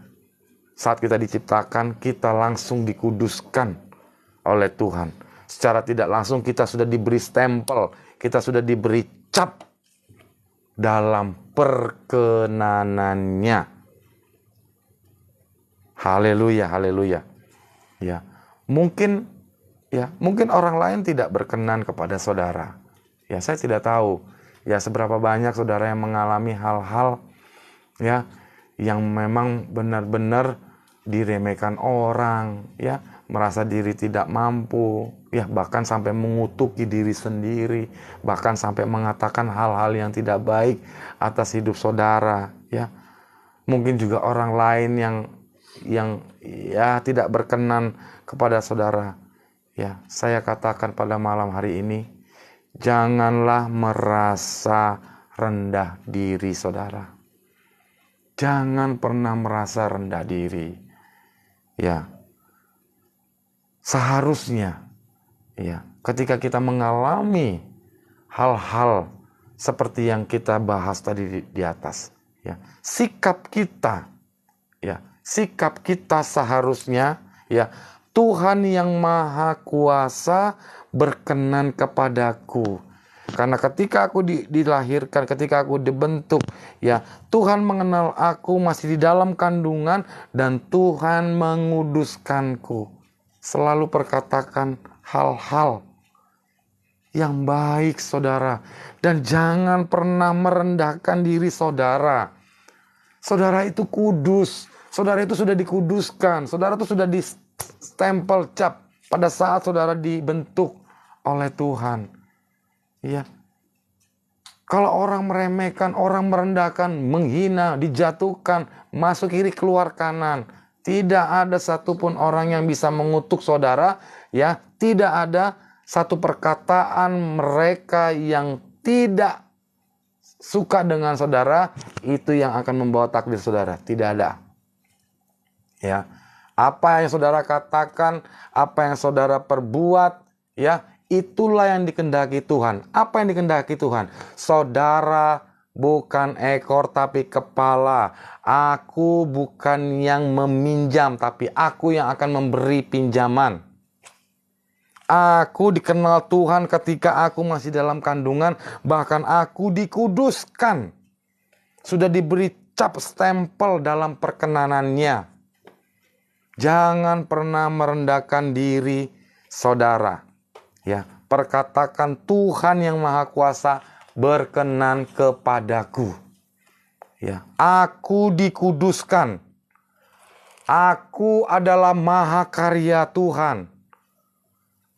Saat kita diciptakan, kita langsung dikuduskan oleh Tuhan. Secara tidak langsung kita sudah diberi stempel, kita sudah diberi cap dalam perkenanannya. Haleluya, haleluya. Ya, mungkin orang lain tidak berkenan kepada saudara. Ya, saya tidak tahu ya seberapa banyak saudara yang mengalami hal-hal ya yang memang benar-benar diremehkan orang, ya, merasa diri tidak mampu, ya, bahkan sampai mengutuki diri sendiri, bahkan sampai mengatakan hal-hal yang tidak baik atas hidup saudara, ya. Mungkin juga orang lain yang ya tidak berkenan kepada saudara. Ya, saya katakan pada malam hari ini, janganlah merasa rendah diri saudara. Jangan pernah merasa rendah diri. Ya. Seharusnya ya, ketika kita mengalami hal-hal seperti yang kita bahas tadi di atas, ya, sikap kita seharusnya ya, Tuhan yang Maha Kuasa berkenan kepadaku. Karena ketika aku dilahirkan, ketika aku dibentuk, ya, Tuhan mengenal aku masih di dalam kandungan dan Tuhan menguduskanku. Selalu perkatakan hal-hal yang baik, saudara, dan jangan pernah merendahkan diri saudara. Saudara itu kudus, saudara itu sudah dikuduskan, saudara itu sudah di stempel cap pada saat saudara dibentuk oleh Tuhan. Ya. Kalau orang meremehkan, orang merendahkan, menghina, dijatuhkan, masuk kiri keluar kanan, tidak ada satupun orang yang bisa mengutuk saudara, ya, tidak ada satu perkataan mereka yang tidak suka dengan saudara itu yang akan membawa takdir saudara, tidak ada. Ya. Apa yang saudara katakan, apa yang saudara perbuat, ya, itulah yang dikehendaki Tuhan. Apa yang dikehendaki Tuhan? Saudara bukan ekor tapi kepala. Aku bukan yang meminjam tapi aku yang akan memberi pinjaman. Aku dikenal Tuhan ketika aku masih dalam kandungan, bahkan aku dikuduskan. Sudah diberi cap stempel dalam perkenanannya. Jangan pernah merendahkan diri saudara. Ya, perkatakan Tuhan yang Maha Kuasa berkenan kepadaku. Ya, aku dikuduskan. Aku adalah maha karya Tuhan.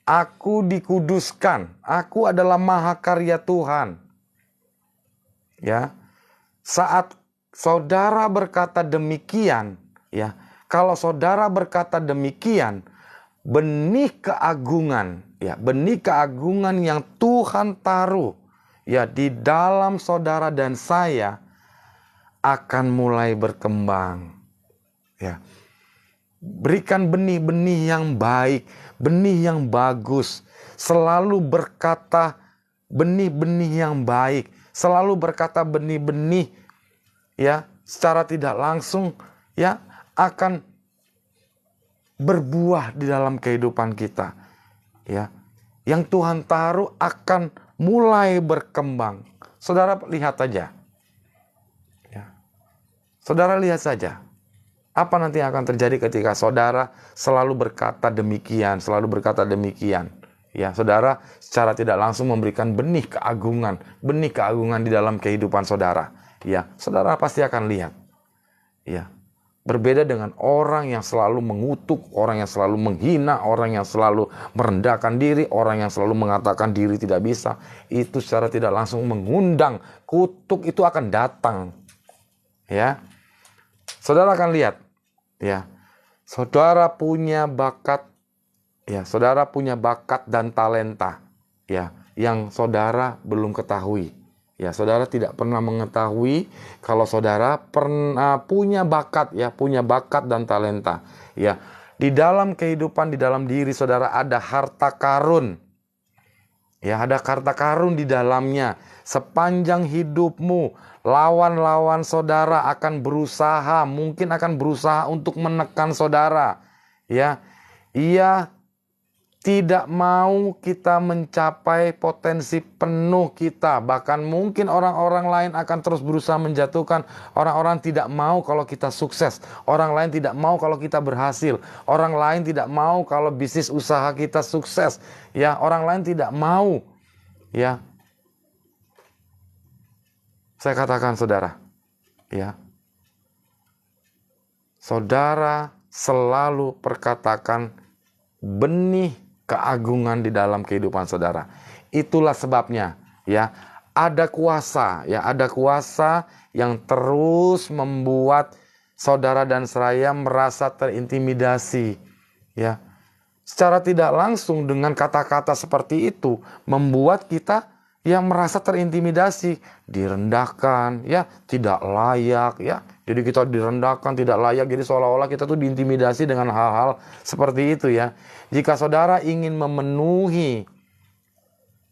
Aku dikuduskan. Aku adalah maha karya Tuhan. Ya. Saat saudara berkata demikian, ya, kalau saudara berkata demikian, benih keagungan, ya, benih keagungan yang Tuhan taruh, ya, di dalam saudara dan saya akan mulai berkembang. Ya. Berikan benih-benih yang baik, benih yang bagus, selalu berkata benih-benih yang baik, selalu berkata benih-benih, ya, secara tidak langsung, ya, akan berbuah di dalam kehidupan kita, ya, yang Tuhan taruh akan mulai berkembang. Saudara lihat saja, ya, saudara lihat saja apa nanti yang akan terjadi ketika saudara selalu berkata demikian, selalu berkata demikian. Ya, saudara secara tidak langsung memberikan benih keagungan di dalam kehidupan saudara. Ya, saudara pasti akan lihat. Ya. Berbeda dengan orang yang selalu mengutuk, orang yang selalu menghina, orang yang selalu merendahkan diri, orang yang selalu mengatakan diri tidak bisa. Itu secara tidak langsung mengundang kutuk itu akan datang. Ya. Saudara akan lihat, ya. Saudara punya bakat, Ya, saudara punya bakat dan talenta, ya, yang saudara belum ketahui. Ya, saudara tidak pernah mengetahui kalau saudara pernah punya bakat, ya, punya bakat dan talenta. Ya, di dalam kehidupan, di dalam diri saudara ada harta karun. Ya, ada harta karun di dalamnya. Sepanjang hidupmu, lawan-lawan saudara akan berusaha, mungkin akan berusaha untuk menekan saudara. Ya, ia tidak mau kita mencapai potensi penuh kita. Bahkan mungkin orang-orang lain akan terus berusaha menjatuhkan. Orang-orang tidak mau kalau kita sukses. Orang lain tidak mau kalau kita berhasil. Orang lain tidak mau kalau bisnis usaha kita sukses. Ya, orang lain tidak mau. Ya. Saya katakan saudara, ya. Saudara selalu perkatakan benih keagungan di dalam kehidupan saudara. Itulah sebabnya, ya, ada kuasa, ya, ada kuasa yang terus membuat saudara dan saya merasa terintimidasi, ya. Secara tidak langsung dengan kata-kata seperti itu membuat kita yang merasa terintimidasi, direndahkan, ya, tidak layak, ya. Jadi kita direndahkan, tidak layak, jadi seolah-olah kita tuh diintimidasi dengan hal-hal seperti itu, ya. Jika saudara ingin memenuhi,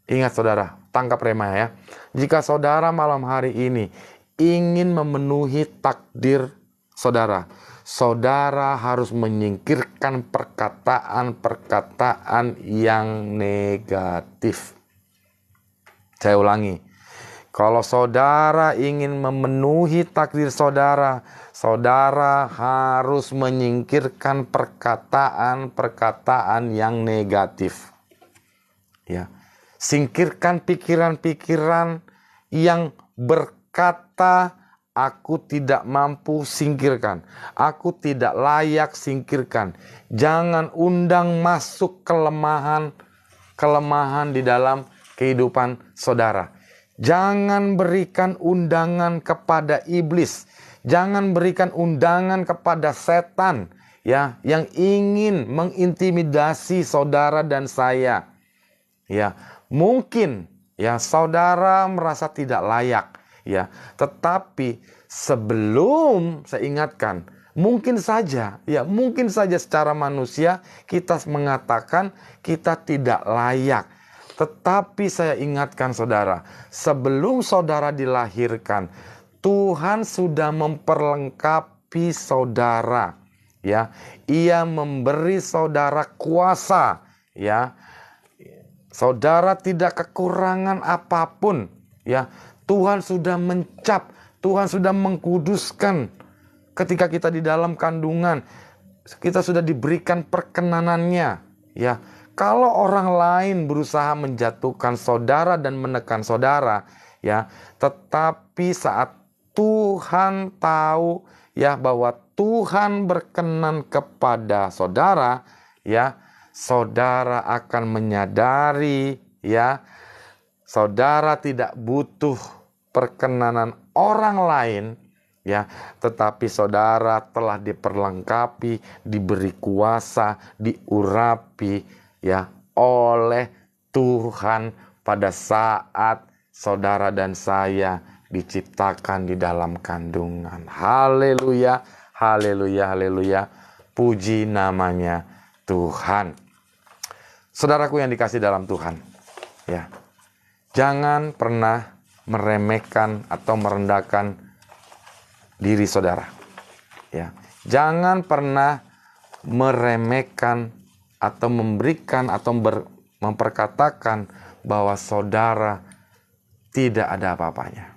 ingat saudara, tangkap rema, ya. Jika saudara malam hari ini ingin memenuhi takdir saudara, saudara harus menyingkirkan perkataan-perkataan yang negatif. Saya ulangi, kalau saudara ingin memenuhi takdir saudara, saudara harus menyingkirkan perkataan-perkataan yang negatif. Ya, singkirkan pikiran-pikiran yang berkata, aku tidak mampu, singkirkan. Aku tidak layak, singkirkan. Jangan undang masuk kelemahan di dalam kehidupan saudara. Jangan berikan undangan kepada iblis. Jangan berikan undangan kepada setan, ya, yang ingin mengintimidasi saudara dan saya. Ya, mungkin, ya, saudara merasa tidak layak, ya, tetapi sebelum, saya ingatkan, mungkin saja, ya, mungkin saja secara manusia kita mengatakan kita tidak layak. Tetapi saya ingatkan saudara, sebelum saudara dilahirkan, Tuhan sudah memperlengkapi saudara, ya. Ia memberi saudara kuasa, ya. Saudara tidak kekurangan apapun, ya. Tuhan sudah mencap, Tuhan sudah mengkuduskan. Ketika kita di dalam kandungan, kita sudah diberikan perkenanannya, ya. Kalau orang lain berusaha menjatuhkan saudara dan menekan saudara, ya, tetapi saat Tuhan tahu, ya, bahwa Tuhan berkenan kepada saudara, ya, saudara akan menyadari, ya, saudara tidak butuh perkenanan orang lain, ya, tetapi saudara telah diperlengkapi, diberi kuasa, diurapi, ya, oleh Tuhan pada saat saudara dan saya diciptakan di dalam kandungan. Haleluya, haleluya, haleluya. Puji namanya Tuhan. Saudaraku yang dikasih dalam Tuhan, ya, jangan pernah meremehkan atau merendahkan diri saudara, ya. Jangan pernah meremehkan atau memberikan atau memperkatakan bahwa saudara tidak ada apa-apanya.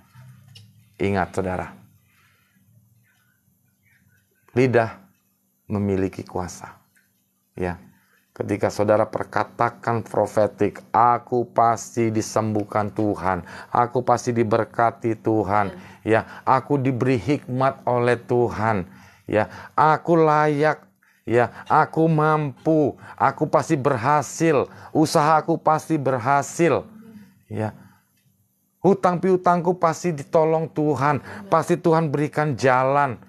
Ingat saudara, lidah memiliki kuasa, ya. Ketika saudara perkatakan profetik, aku pasti disembuhkan Tuhan, aku pasti diberkati Tuhan, ya, aku diberi hikmat oleh Tuhan, ya, aku layak, ya, aku mampu, aku pasti berhasil, usahaku pasti berhasil, ya. Hutang piutangku pasti ditolong Tuhan, pasti Tuhan berikan jalan,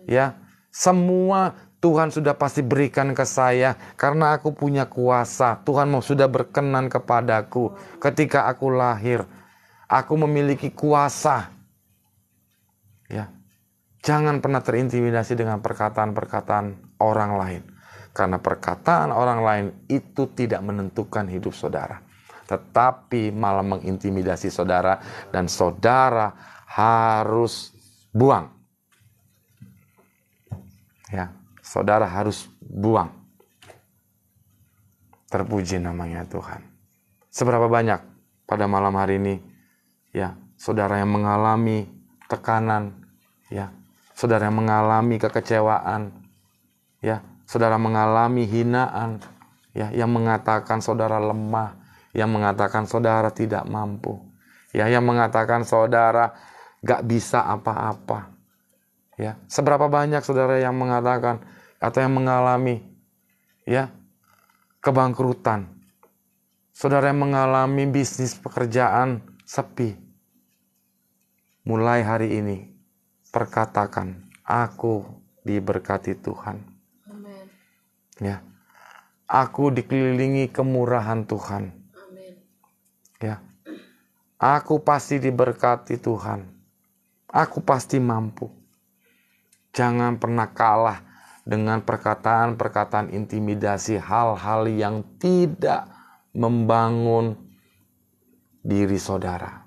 ya. Semua Tuhan sudah pasti berikan ke saya karena aku punya kuasa. Tuhan sudah berkenan kepadaku ketika aku lahir. Aku memiliki kuasa. Ya. Jangan pernah terintimidasi dengan perkataan-perkataan orang lain. Karena perkataan orang lain itu tidak menentukan hidup saudara. Tetapi malah mengintimidasi saudara. Dan saudara harus buang. Ya, saudara harus buang. Terpuji namanya Tuhan. Seberapa banyak pada malam hari ini, ya, saudara yang mengalami tekanan, ya, saudara yang mengalami kekecewaan, ya, saudara mengalami hinaan, ya, yang mengatakan saudara lemah, yang mengatakan saudara tidak mampu, ya, yang mengatakan saudara gak bisa apa-apa. Ya, seberapa banyak saudara yang mengatakan atau yang mengalami, ya, kebangkrutan. Saudara yang mengalami bisnis pekerjaan sepi. Mulai hari ini perkatakan, aku diberkati Tuhan. Amin. Ya. Aku dikelilingi kemurahan Tuhan. Amin. Ya. Aku pasti diberkati Tuhan. Aku pasti mampu. Jangan pernah kalah dengan perkataan-perkataan intimidasi, hal-hal yang tidak membangun diri saudara.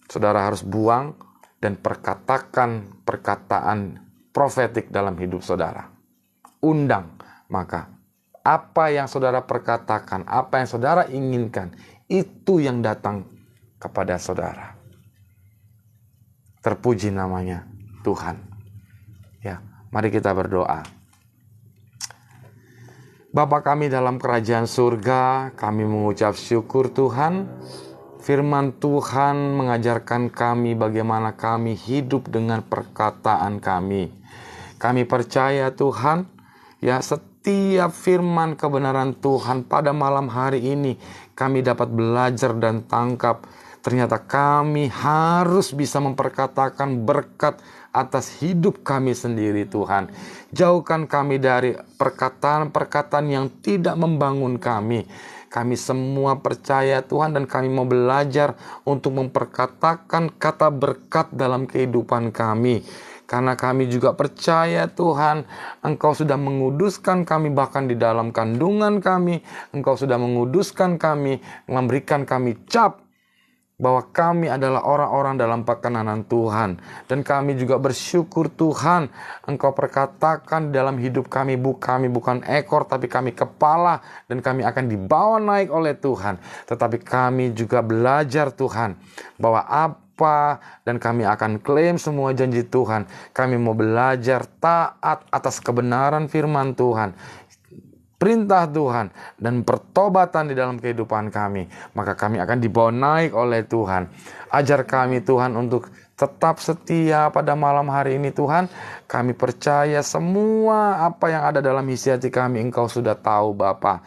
Saudara harus buang dan perkatakan perkataan profetik dalam hidup saudara. Undang, maka apa yang saudara perkatakan, apa yang saudara inginkan, itu yang datang kepada saudara. Terpuji namanya Tuhan. Ya, mari kita berdoa. Bapa kami dalam kerajaan surga, kami mengucap syukur Tuhan. Firman Tuhan mengajarkan kami bagaimana kami hidup dengan perkataan kami. Kami percaya Tuhan, ya, setiap firman kebenaran Tuhan pada malam hari ini kami dapat belajar dan tangkap. Ternyata kami harus bisa memperkatakan berkat atas hidup kami sendiri Tuhan. Jauhkan kami dari perkataan-perkataan yang tidak membangun kami. Kami semua percaya Tuhan dan kami mau belajar untuk memperkatakan kata berkat dalam kehidupan kami. Karena kami juga percaya Tuhan, Engkau sudah menguduskan kami bahkan di dalam kandungan kami. Engkau sudah menguduskan kami, memberikan kami cap bahwa kami adalah orang-orang dalam perkenanan Tuhan. Dan kami juga bersyukur Tuhan, Engkau perkatakan dalam hidup kami, kami bukan ekor tapi kami kepala, dan kami akan dibawa naik oleh Tuhan. Tetapi kami juga belajar Tuhan bahwa dan kami akan klaim semua janji Tuhan. Kami mau belajar taat atas kebenaran firman Tuhan, perintah Tuhan, dan pertobatan di dalam kehidupan kami. Maka kami akan dibawa naik oleh Tuhan. Ajar kami Tuhan untuk tetap setia pada malam hari ini Tuhan. Kami percaya semua apa yang ada dalam isi hati kami Engkau sudah tahu Bapa.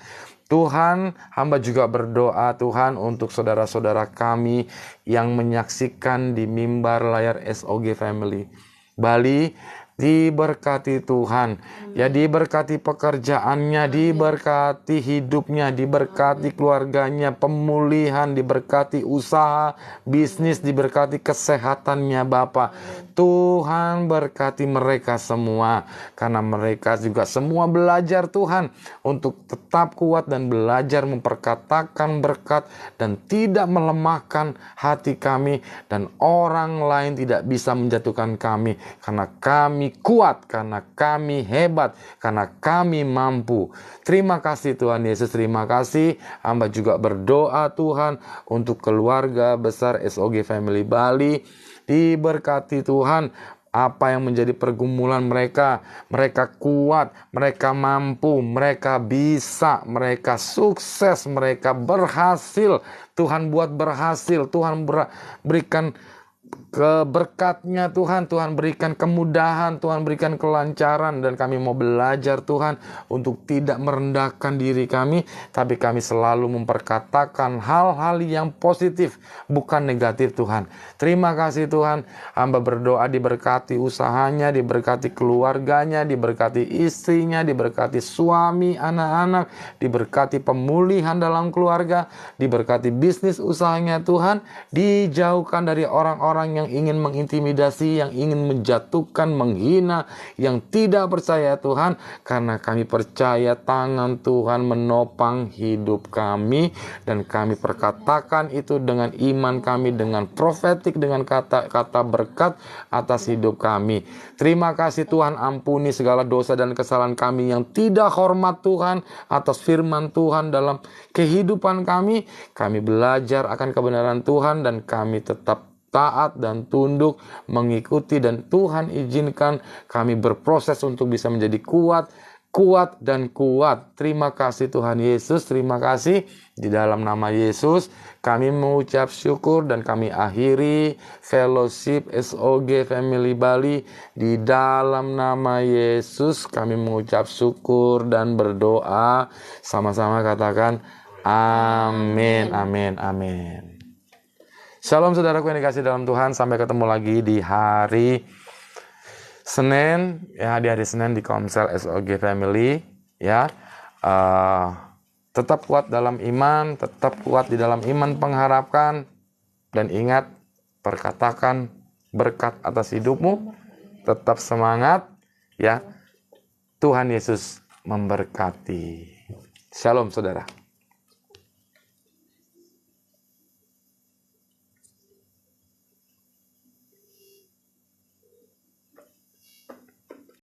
Tuhan, hamba juga berdoa Tuhan untuk saudara-saudara kami yang menyaksikan di mimbar layar SOG Family Bali. Diberkati Tuhan, ya, diberkati pekerjaannya, diberkati hidupnya, diberkati keluarganya, pemulihan, diberkati usaha, bisnis, diberkati kesehatannya Bapa. Tuhan berkati mereka semua, karena mereka juga semua belajar Tuhan untuk tetap kuat dan belajar memperkatakan berkat dan tidak melemahkan hati kami, dan orang lain tidak bisa menjatuhkan kami, karena kami kuat, karena kami hebat, karena kami mampu. Terima kasih Tuhan Yesus, terima kasih. Hamba juga berdoa Tuhan untuk keluarga besar SOG Family Bali. Diberkati Tuhan, apa yang menjadi pergumulan mereka. Mereka kuat, mereka mampu, mereka bisa, mereka sukses, mereka berhasil. Tuhan buat berhasil, Tuhan berikan keberkatnya Tuhan. Tuhan berikan kemudahan, Tuhan berikan kelancaran, dan kami mau belajar Tuhan untuk tidak merendahkan diri kami, tapi kami selalu memperkatakan hal-hal yang positif, bukan negatif Tuhan. Terima kasih Tuhan, hamba berdoa diberkati usahanya, diberkati keluarganya, diberkati istrinya, diberkati suami, anak-anak, diberkati pemulihan dalam keluarga, diberkati bisnis usahanya Tuhan, dijauhkan dari orang-orang yang ingin mengintimidasi, yang ingin menjatuhkan, menghina, yang tidak percaya Tuhan, karena kami percaya tangan Tuhan menopang hidup kami, dan kami perkatakan itu dengan iman kami, dengan profetik, dengan kata-kata berkat atas hidup kami. Terima kasih Tuhan, ampuni segala dosa dan kesalahan kami yang tidak hormat Tuhan atas firman Tuhan dalam kehidupan kami. Kami belajar akan kebenaran Tuhan, dan kami tetap taat dan tunduk mengikuti, dan Tuhan izinkan kami berproses untuk bisa menjadi kuat dan kuat. Terima kasih Tuhan Yesus, terima kasih. Di dalam nama Yesus kami mengucap syukur, dan kami akhiri fellowship SOG Family Bali. Di dalam nama Yesus kami mengucap syukur dan berdoa. Sama-sama katakan amin, amin, amin. Shalom saudaraku yang dikasih dalam Tuhan. Sampai ketemu lagi di hari Senin, ya, di hari Senin di Komsel SOG Family, ya. Tetap kuat dalam iman, tetap kuat di dalam iman pengharapkan, dan ingat, perkatakan berkat atas hidupmu. Tetap semangat, ya. Tuhan Yesus memberkati. Shalom saudara.